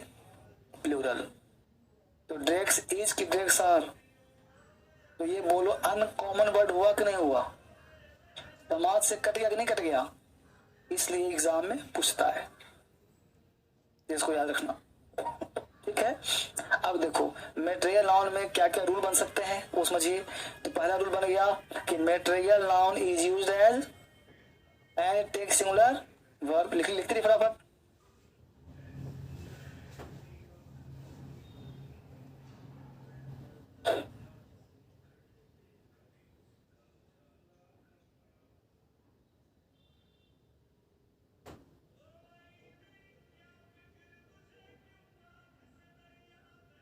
प्लूरल। तो ड्रेक्स इज की ड्रेक्स आर, तो ये बोलो अनकॉमन वर्ड हुआ कि नहीं हुआ? समाज से कट गया कि नहीं कट गया? इसलिए एग्जाम में पूछता है, इसको याद रखना। ठीक है। अब देखो मेटेरियल नाउन में क्या क्या रूल बन सकते हैं वो समझिए। तो पहला रूल बन गया कि material noun is used as and take singular verb. लिखते रहिए फटाफट।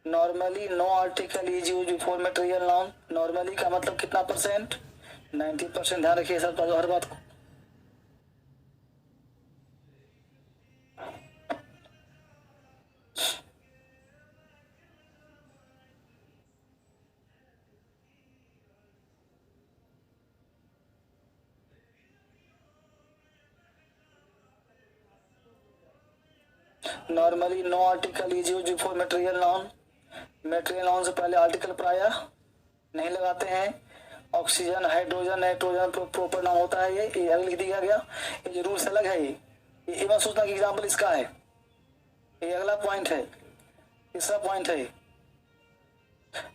Normally no article is use before material noun. Normally का मतलब कितना परसेंट? 90%। ध्यान रखिए सर हर बात को। Normally no article is use before material noun. Material noun से पहले आर्टिकल प्रायः नहीं लगाते हैं। Oxygen, hydrogen, nitrogen proper noun होता है। ये अलग लिख दिया गया। ये जो रूल्स अलग है, ये इवन सोचना कि एग्जाम्पल इसका है। ये अगला पॉइंट है, तीसरा पॉइंट है।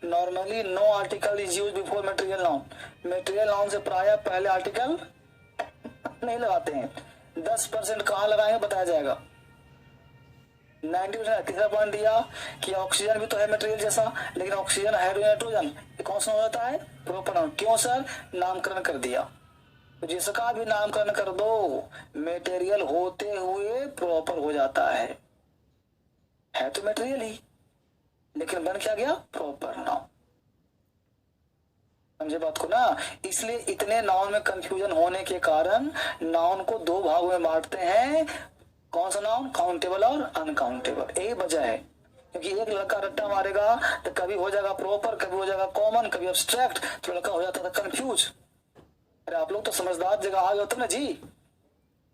Normally no article is use before material noun. Material noun से प्रायः पहले आर्टिकल नहीं लगाते हैं। 10% कहाँ लगाएंगे बताया जाएगा। 90%। तीसरा पॉइंट दिया कि ऑक्सीजन भी तो है मटेरियल जैसा, लेकिन ऑक्सीजन, हाइड्रोजन, नाइट्रोजन ये कौन सा हो जाता है? Proper noun. क्यों सर? नामकरण कर दिया। तो जिसका भी नामकरण कर दो मटेरियल होते हुए प्रॉपर हो जाता है तो मटेरियल ही, लेकिन बन क्या गया? Proper noun. समझे बात को ना? इसलिए इतने नाउन में कंफ्यूजन होने के कारण नाउन को 2 भागों में बांटते हैं। कौन सा नाउन? काउंटेबल और अनकाउंटेबल। यही वजह है क्योंकि एक लड़का रट्टा मारेगा तो कभी हो जाएगा प्रॉपर, कभी हो जाएगा कॉमन, कभी एब्स्ट्रैक्ट, तो लड़का हो जाता था कंफ्यूज। अरे आप लोग तो समझदार जगह आ गए होते ना जी।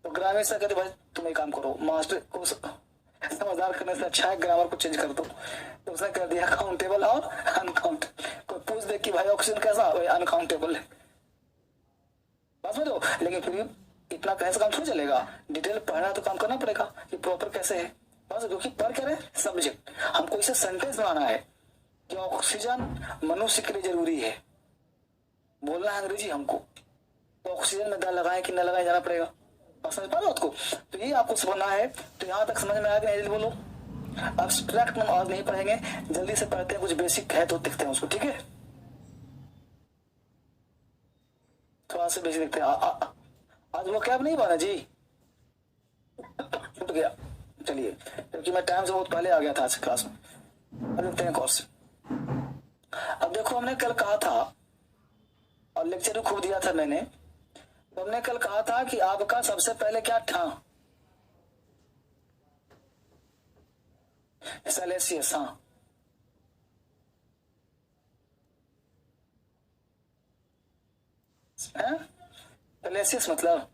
तो ग्रामीण से कहते भाई तुम एक काम करो, मास्टर को समझदार करने से अच्छा है ग्रामर को चेंज कर दो। तो उसने कर दिया काउंटेबल और अनकाउंट। कोई पूछ दे कि भाई ऑक्सीजन कैसा, भाई अनकाउंटेबल है, बात समझो। लेकिन फिर भी इतना कहने से काम थोड़ी चलेगा, डिटेल पढ़ना तो काम करना पड़ेगा कि प्रॉपर कैसे है बस। क्योंकि पर क्या है सब्जेक्ट, हमको इसे सेंटेंस बनाना है कि ऑक्सीजन मनुष्य के लिए जरूरी है, बोलना है अंग्रेजी हमको, तो ऑक्सीजन में द लगाए कि न लगाए जाना पड़ेगा, समझ पा रहे हो आपको। तो ये आपको समझना है। तो यहाँ तक समझ में आया कि नहीं बोलो। एब्स्ट्रैक्ट में आज नहीं पढ़ेंगे, जल्दी से पढ़ते हैं, कुछ बेसिक है तो दिखते हैं उसको, ठीक है। थोड़ा सा बेसिक दिखते हैं। आज वो कैब नहीं बना जी, छूट गया, चलिए, क्योंकि मैं टाइम से बहुत पहले आ गया था आज क्लास में। अब देखते हैं कोर्स। अब देखो हमने कल कहा था और लेक्चर भी खूब दिया था मैंने, तो हमने कल कहा था कि आपका सबसे पहले क्या था, सेलेसियस। हाँ, सेलेसियस मतलब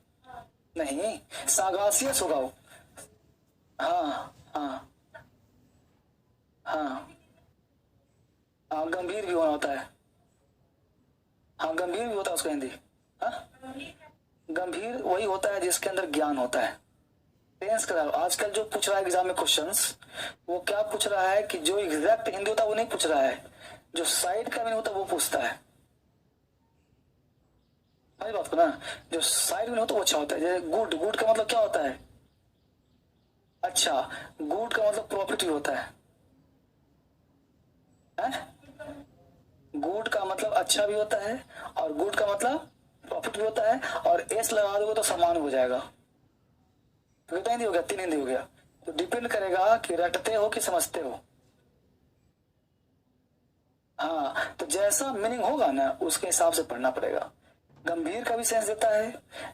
नहीं, सागासियस होगा वो। हाँ हाँ हाँ हाँ, गंभीर भी होना होता है। हाँ, गंभीर भी होता है उसका हिंदी। हाँ, गंभीर वही होता है जिसके अंदर ज्ञान होता है। टेंस का आजकल जो पूछ रहा है एग्जाम में क्वेश्चंस, वो क्या पूछ रहा है कि जो एग्जैक्ट हिंदी होता है वो नहीं पूछ रहा है, जो साइड का मीनिंग होता है वो पूछता है। सही बात को ना, जो साइड में होता है वो अच्छा होता है। जैसे गुड, गुड का मतलब क्या होता है, अच्छा। गुड का मतलब प्रॉफिट भी होता है, गुड का मतलब अच्छा भी होता है और गुड का मतलब प्रॉफिट भी होता है। और एस लगा दोगे तो समान हो जाएगा। तो कितना हिंदी हो गया, 3 हिंदी हो गया। तो डिपेंड करेगा कि रटते हो कि समझते हो। हाँ, तो जैसा मीनिंग होगा ना उसके हिसाब से पढ़ना पड़ेगा। गंभीर का भी सेंस देता है,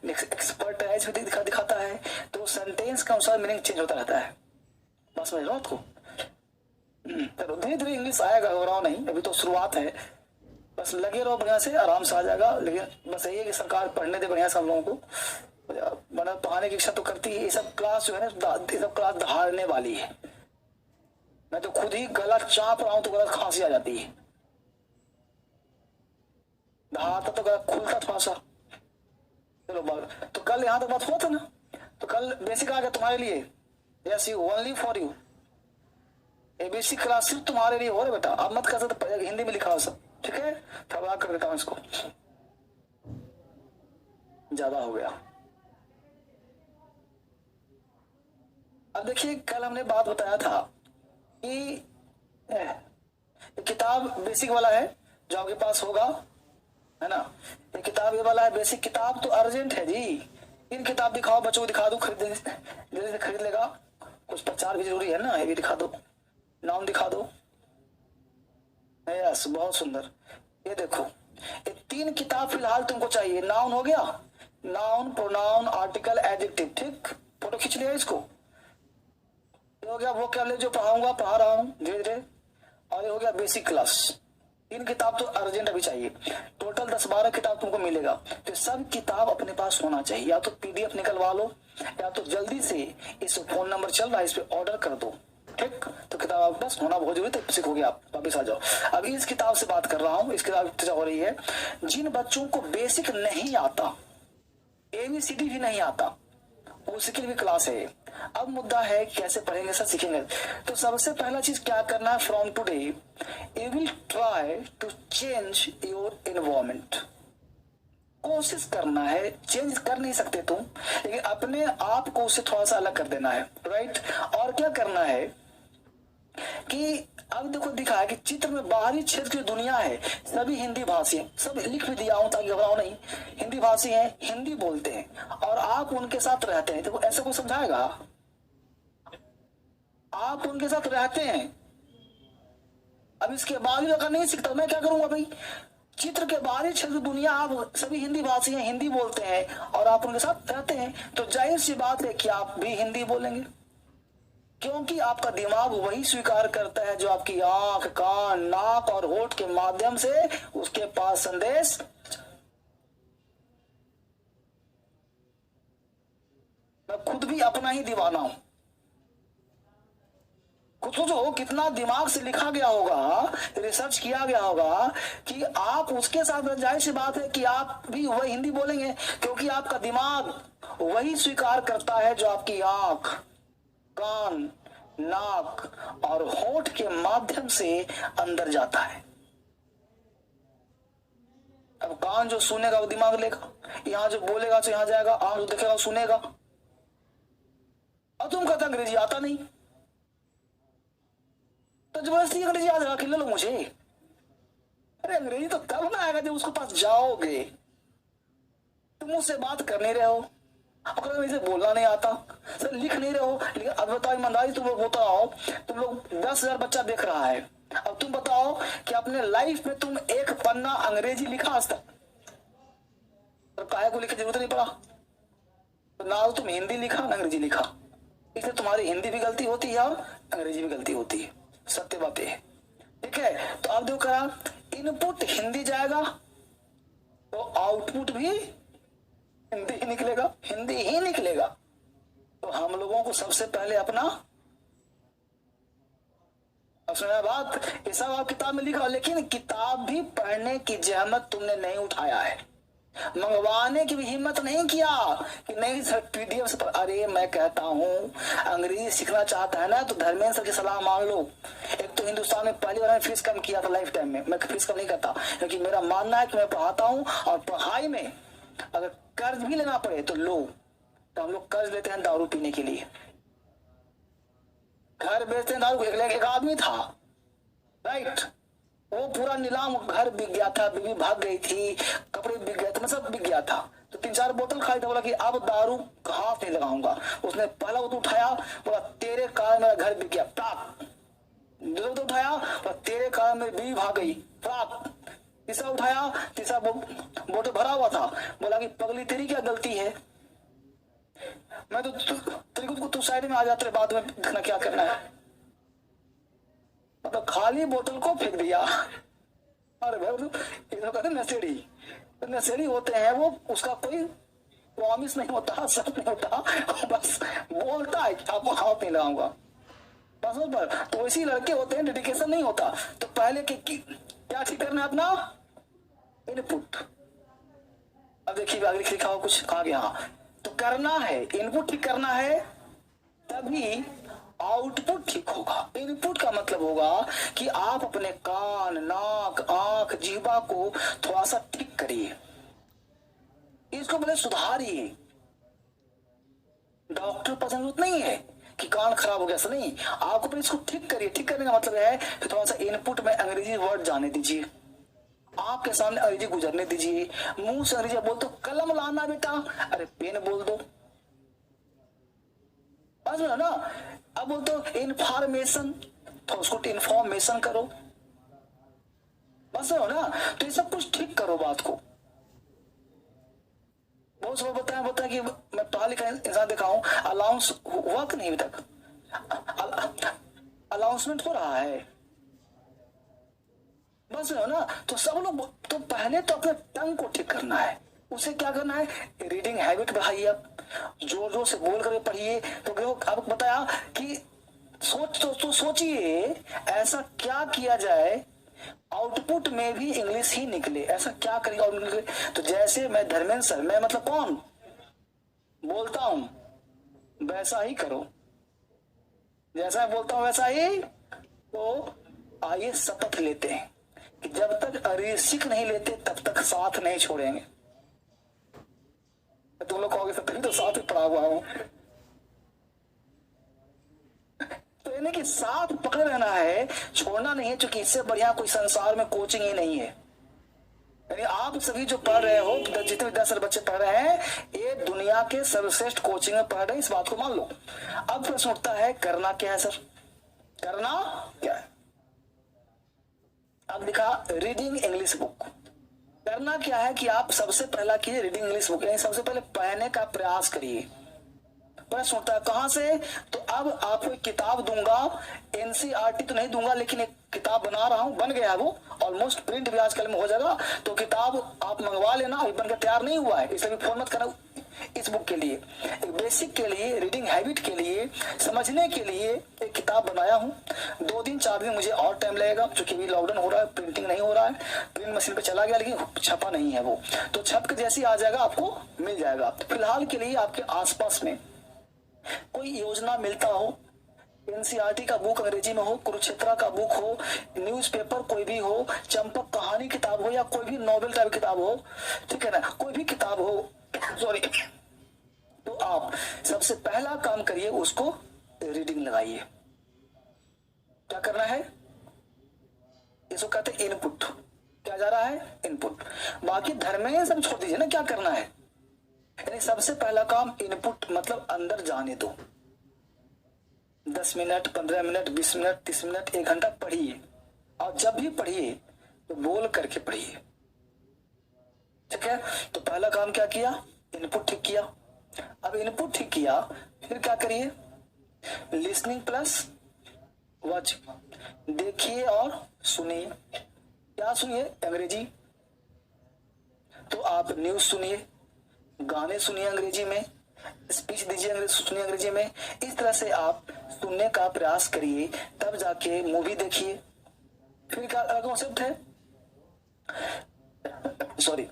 एक्सपर्टाइज भी दिखाता है, तो सेंटेंस के अनुसार मीनिंग चेंज होता रहता है। बस समझ लो आपको। तो धीरे धीरे इंग्लिश आएगा, घबराओ नहीं, अभी तो शुरुआत है। बस लगे रहो बढ़िया से, आराम से आ जाएगा। लेकिन बस यही है कि सरकार पढ़ने दे बढ़िया सब लोगों को। मतलब पढ़ाने की इच्छा तो करती है। ये सब क्लास जो है ना, ये सब क्लास दहाड़ने वाली है। मैं तो खुद ही गला चाप रहा हूं तो गला खांसी आ जाती है। दहाड़ता तो गला खुलता थोड़ा सा। चलो तो कल यहाँ तक बात हुआ था ना, तो कल बेसिक आ गया तुम्हारे लिए। Yes you, only for you. ABC class सिर्फ तुम्हारे लिए हो रहा बेटा। अब मत कर सकते, हिंदी में लिखा हो सब, ठीक है। थोड़ा कर देता हूँ इसको, ज्यादा हो गया। अब देखिए कल हमने बात बताया था कि किताब बेसिक वाला है जो आपके पास होगा, है ना। ये किताब ये वाला है बेसिक। किताब तो अर्जेंट है जी। 3 किताब दिखाओ बच्चों को, दिखा दो, खरीद जल्दी से खरीद लेगा। कुछ प्रचार भी जरूरी है ना, ये भी दिखा दो, नाम दिखा दो। यस, बहुत सुंदर। ये देखो, ये 3 किताब फिलहाल तुमको चाहिए। नाउन हो गया, नाउन, प्रोनाउन, आर्टिकल, एडजेक्टिव, ठीक। फोटो खींच लिया इसको। ये हो गया वो क्या जो पढ़ाऊंगा, पढ़ा रहा हूँ धीरे धीरे। और ये हो गया बेसिक क्लास। 3 किताब तो अर्जेंट अभी चाहिए। टोटल 10-12 किताब तुमको मिलेगा। तो सब किताब अपने पास होना चाहिए। या तो पीडीएफ निकलवा लो, या तो जल्दी से इस फोन नंबर चल रहा है इस पे ऑर्डर कर दो, ठीक। तो किताब आपके पास होना बहुत जरूरी है। तो सीखोगे आप, वापिस आ जाओ। अभी इस किताब से बात कर रहा हूँ। इस किताब चर्चा हो रही है जिन बच्चों को बेसिक नहीं आता, एबीसीडी भी नहीं आता, उसके लिए भी क्लास है। अब मुद्दा है कैसे पढ़ेंगे, सब सीखेंगे। तो सबसे पहला चीज क्या करना है, from today you will try to change your environment. कोशिश करना है, चेंज कर नहीं सकते तुम, लेकिन अपने आप को उससे थोड़ा सा अलग कर देना है, राइट। और क्या करना है कि अब देखो दिखा है कि चित्र में बाहरी क्षेत्र की दुनिया है, सभी हिंदी भाषी हैं। सब लिख भी दिया हूं ताकि घबराओ नहीं। हिंदी भाषी हैं, हिंदी बोलते हैं और आप उनके साथ रहते हैं। देखो ऐसा कोई समझाएगा, आप उनके साथ रहते हैं। अब इसके बाद भी अगर नहीं सीखता मैं क्या करूंगा भाई। चित्र के बाहरी क्षेत्र दुनिया, आप सभी हिंदी भाषी हैं, हिंदी बोलते हैं और आप उनके साथ रहते हैं, तो जाहिर सी बात है कि आप भी हिंदी बोलेंगे। क्योंकि आपका दिमाग वही स्वीकार करता है जो आपकी आंख, कान, नाक और होठ के माध्यम से उसके पास संदेश। मैं खुद भी अपना ही दीवाना हूं। खुद सोचो कितना दिमाग से लिखा गया होगा, रिसर्च किया गया होगा कि आप उसके साथ, जाहिर सी बात है कि आप भी वही हिंदी बोलेंगे, क्योंकि आपका दिमाग वही स्वीकार करता है जो आपकी आंख, कान, नाक और होठ के माध्यम से अंदर जाता है। अब कान जो सुनेगा वो दिमाग लेगा, यहां जो बोलेगा तो यहां जाएगा, आंख जो देखेगा वो सुनेगा। और तुम कहते अंग्रेजी आता नहीं, तो जबरदस्ती अंग्रेजी याद रखा लो मुझे। अरे अंग्रेजी तो तब ना आएगा जब उसके पास जाओगे। तुम मुझसे बात कर नहीं रहे हो, अगर मुझे बोलना नहीं आता, सर लिख नहीं रहे हो, लेकिन अब बताओ ईमानदारी, तुम लोग बताओ, तुम लोग 10,000 बच्चा देख रहा है, अब तुम बताओ कि अपने लाइफ में तुम एक पन्ना अंग्रेजी लिखा आज तक? तो काहे को लिखने की जरूरत नहीं पड़ा। तो ना तुम हिंदी लिखा ना अंग्रेजी लिखा, इसलिए तुम्हारी हिंदी भी गलती होती है और अंग्रेजी भी गलती होती है। सत्य बात है। ठीक है, तो अब देखो करा, इनपुट हिंदी जाएगा तो आउटपुट भी हिंदी ही निकलेगा, हिंदी ही निकलेगा। तो हम लोगों को सबसे पहले अपना, सुना बात, ये सब आप किताब में लिखा, लेकिन किताब भी पढ़ने की जहमत तुमने नहीं उठाया है, मंगवाने की भी हिम्मत नहीं किया कि नहीं सर पीडीएफ से। अरे मैं कहता हूं अंग्रेजी सीखना चाहता है ना तो धर्मेंद्र सर की सलाह मान लो। एक तो हिंदुस्तान में पहली बार मैंने फीस कम किया था लाइफ टाइम में, मैं फीस कम नहीं करता, क्योंकि मेरा मानना है कि मैं पढ़ाता हूं, और पढ़ाई में अगर कर्ज भी लेना पड़े तो लो। तो हम लोग कर्ज लेते हैं दारू पीने के लिए, घर बेचते हैं दारू। एक आदमी था, राइट, वो पूरा नीलाम, घर बिक गया था, बीवी भाग गई थी, कपड़े बिक गए थे, सब बिक गया था। तो 3-4 बोतल खाई था, बोला कि अब दारू का हाथ नहीं लगाऊंगा। उसने पहला बोतल उठाया, बोला तेरे कारण मेरा घर बिक गया, प्राप्त। दूसरा बोतल उठाया, बोला तेरे कारण मेरी बीवी भाग गई, प्राप्त। तीसरा उठाया, तीसरा बोतल भरा हुआ था, बोला कि पगली तेरी क्या गलती है, मैं तो तेरे को तू साइड में आ जाते, बाद में देखना क्या करना है। मतलब खाली बोतल को फेंक दिया। अरे भाई कहते नशेड़ी, तो नशेड़ी होते हैं वो, उसका कोई प्रॉमिस नहीं होता, सब नहीं होता, बस बोलता है कि आपको हाथ नहीं लगाऊंगा बस उस पर। तो इसी लड़के होते हैं, डेडिकेशन नहीं होता। तो पहले क्या ठीक करना है अपना इनपुट। अब देखिए आगे लिखा हो कुछ, कहा गया, तो करना है इनपुट ठीक करना है, तभी आउटपुट ठीक होगा। इनपुट का मतलब होगा कि आप अपने कान, नाक, आंख, जीवा को थोड़ा सा ठीक करिए, इसको पहले सुधारिए। डॉक्टर पसंद नहीं है कि कान खराब हो गया, ऐसा नहीं, आपको पहले इसको ठीक करिए। ठीक करने का मतलब है कि थोड़ा सा इनपुट में अंग्रेजी वर्ड जाने दीजिए, आपके सामने अंग्रेजी गुजरने दीजिए। मुंह से अंग्रेजी बोल दो, कलम लाना बेटा, अरे पेन बोल दो, ना। अब बोल दो इंफॉर्मेशन, तो उसको इंफॉर्मेशन करो, बस हो ना। तो ये सब कुछ ठीक करो बात को। बहुत सब बताया कि मैं पढ़ा लिखा इंसान देखा हूं, अलाउंस हुआ कि नहीं अभी तक, अलाउंसमेंट हो रहा है, बस हो ना। तो सब लोग, तो पहले तो अपने टंग को ठीक करना है। उसे क्या करना है, रीडिंग हैबिट बढ़ाइए, आप जोर जोर से बोल कर पढ़िए। तो देखो अब बताया कि सोचिए ऐसा क्या किया जाए आउटपुट में भी इंग्लिश ही निकले, ऐसा क्या करिए और निकले। तो जैसे मैं धर्मेंद्र सर, मैं मतलब कौन बोलता हूं वैसा ही करो, जैसा मैं बोलता हूं वैसा ही। तो आइए शपथ लेते हैं कि जब तक अरिसीक नहीं लेते तब तक साथ नहीं छोड़ेंगे। तुम लोग कहोगे तभी तो साथ ही पड़ा हुआ हूं। तो यानी कि साथ पकड़ रहना है, छोड़ना नहीं है, क्योंकि इससे बढ़िया कोई संसार में कोचिंग ही नहीं है। यानी आप सभी जो पढ़ रहे हो, जितने भी 10 बच्चे पढ़ रहे हैं, ये दुनिया के सर्वश्रेष्ठ कोचिंग में पढ़ रहे हैं, इस बात को मान लो। अब प्रश्न उठता है करना क्या है सर, करना क्या है। अब लिखा रीडिंग इंग्लिश बुक। करना क्या है कि आप सबसे पहला कीजिए रीडिंग इंग्लिश बुक, यानी सबसे पहले पढ़ने का प्रयास करिए। प्रश्न उठता है कहां से, तो अब आपको एक किताब दूंगा, एनसीईआरटी तो नहीं दूंगा, लेकिन एक किताब बना रहा हूं, बन गया है वो, ऑलमोस्ट प्रिंट भी आजकल में हो जाएगा, तो किताब आप मंगवा लेना, अभी बनकर तैयार नहीं हुआ है, इसलिए फोन मत करना। इस बुक के लिए, एक बेसिक के लिए, रीडिंग हैबिट के लिए, समझने के लिए एक किताब बनाया हूँ। 2 दिन 4 दिन मुझे और टाइम लगेगा, क्योंकि अभी लॉकडाउन हो रहा है, प्रिंटिंग नहीं हो रहा है, प्रिंट मशीन पे चला गया, लेकिन छपा नहीं है वो, तो छप के जैसे आ जाएगा आपको मिल जाएगा। फिलहाल के लिए आपके आसपास में कोई योजना मिलता हो, एनसीईआरटी का बुक अंग्रेजी में हो, कुरुक्षेत्रा का बुक हो, न्यूज़पेपर कोई भी हो, चंपक कहानी किताब हो, या कोई भी नॉवेल टाइप किताब हो, ठीक है ना, कोई भी किताब हो, सॉरी, तो आप सबसे पहला काम करिए, उसको रीडिंग लगाइए। क्या करना है, इसको कहते हैं इनपुट। क्या जा रहा है, इनपुट। बाकी धर्में सब छोड़ दीजिए ना, क्या करना है, यानी सबसे पहला काम इनपुट, मतलब अंदर जाने दो। 10 मिनट, 15 मिनट, 20 मिनट, 30 मिनट, 1 घंटा पढ़िए, और जब भी पढ़िए तो बोल करके पढ़िए, ठीक है। तो पहला काम क्या किया, इनपुट ठीक किया। अब इनपुट ठीक किया, फिर क्या करिए, लिसनिंग प्लस वॉच, देखिए और सुनिए। क्या सुनिए, अंग्रेजी, तो आप न्यूज सुनिए, गाने सुनिए अंग्रेजी में, स्पीच दीजिए अंग्रेजी, सुनिए अंग्रेजी में। इस तरह से आप सुनने का प्रयास करिए, तब जाके मूवी देखिए। फिर क्या अलग कॉन्सेप्ट है, सॉरी,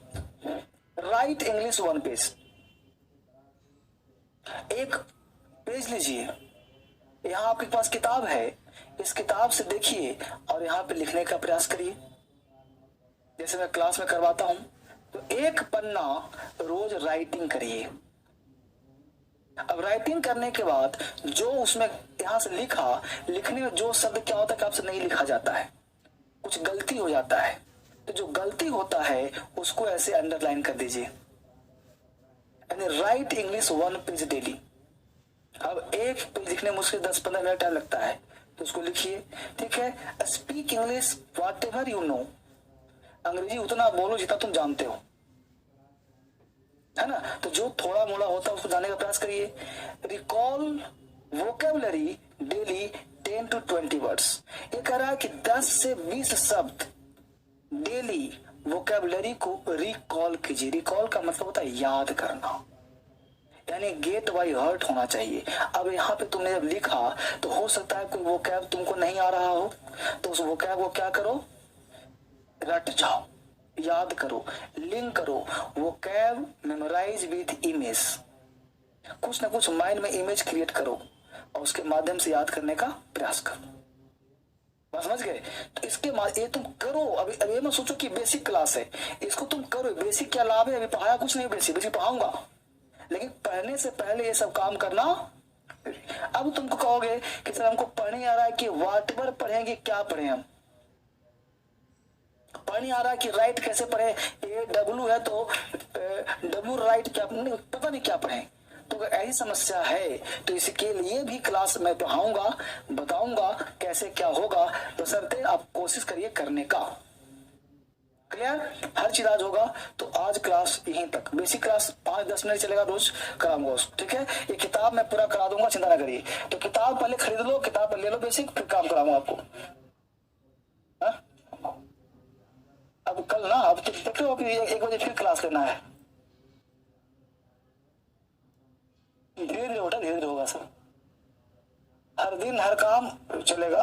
राइट इंग्लिश 1 पेज, एक पेज लीजिए, यहाँ आपके पास किताब है, इस किताब से देखिए और यहाँ पे लिखने का प्रयास करिए। जैसे मैं क्लास में करवाता हूं, तो एक पन्ना रोज राइटिंग करिए। अब राइटिंग करने के बाद जो उसमें यहां से लिखा, लिखने में जो शब्द क्या होता है कि आपसे नहीं लिखा जाता है, कुछ गलती हो जाता है, तो जो गलती होता है उसको ऐसे अंडरलाइन कर दीजिए, यानी राइट इंग्लिश 1 पेज डेली। अब एक पेज लिखने में मुझसे 10-15 मिनट टाइम लगता है, तो उसको लिखिए, ठीक है। Speak English what ever you know, अंग्रेजी उतना बोलो जितना तुम जानते हो, है ना। तो जो थोड़ा मोड़ा होता है उसको जानने का प्रयास करिए। Recall vocabulary daily 10 to 20 words, ये कह रहा है कि 10 से 20 शब्द डेली वोकेबलरी को रिकॉल कीजिए। रिकॉल का मतलब होता है याद करना, यानी गेट बाय हर्ट होना चाहिए। अब यहाँ पे तुमने जब लिखा तो हो सकता है कोई वोकैब तुमको नहीं आ रहा हो, तो उस वोकैब को क्या करो, रट जाओ, याद करो, लिंक करो। वोकैब मेमोराइज विद इमेज, कुछ ना कुछ माइंड में इमेज क्रिएट करो और उसके माध्यम से याद करने का प्रयास करो। बात समझ गए। तो इसके बाद ये तुम करो। अभी ये मत सोचो कि बेसिक क्लास है, इसको तुम करो। बेसिक क्या लाभ है, अभी पढ़ाया कुछ नहीं, बेसिक पढ़ाऊंगा, लेकिन पढ़ने से पहले ये सब काम करना। अब तुमको कहोगे कि सर हमको पढ़ने आ रहा है कि व्हाटएवर पढ़ेंगे, क्या पढ़े हम, पढ़ने आ रहा है कि राइट कैसे पढ़े, ये डब्लू है तो डब्लू राइट क्या, पता नहीं क्या पढ़े। तो अगर ऐसी समस्या है तो इसके लिए भी क्लास में पढ़ाऊंगा, बताऊंगा कैसे क्या होगा, तो सरते आप कोशिश करिए करने का। क्लियर, हर चीज आज होगा। तो आज क्लास यहीं तक, बेसिक क्लास 5-10 मिनट चलेगा, रोज कराऊंगा उसको, ठीक है। ये किताब मैं पूरा करा दूंगा, चिंता ना करिए। तो किताब पहले खरीद लो, किताब ले लो बेसिक, फिर काम कराऊंगा आपको। हा? अब कल ना, अब तो देख लो, 1 बजे फिर क्लास लेना है। धीरे धीरे होगा सर, हर दिन हर काम चलेगा।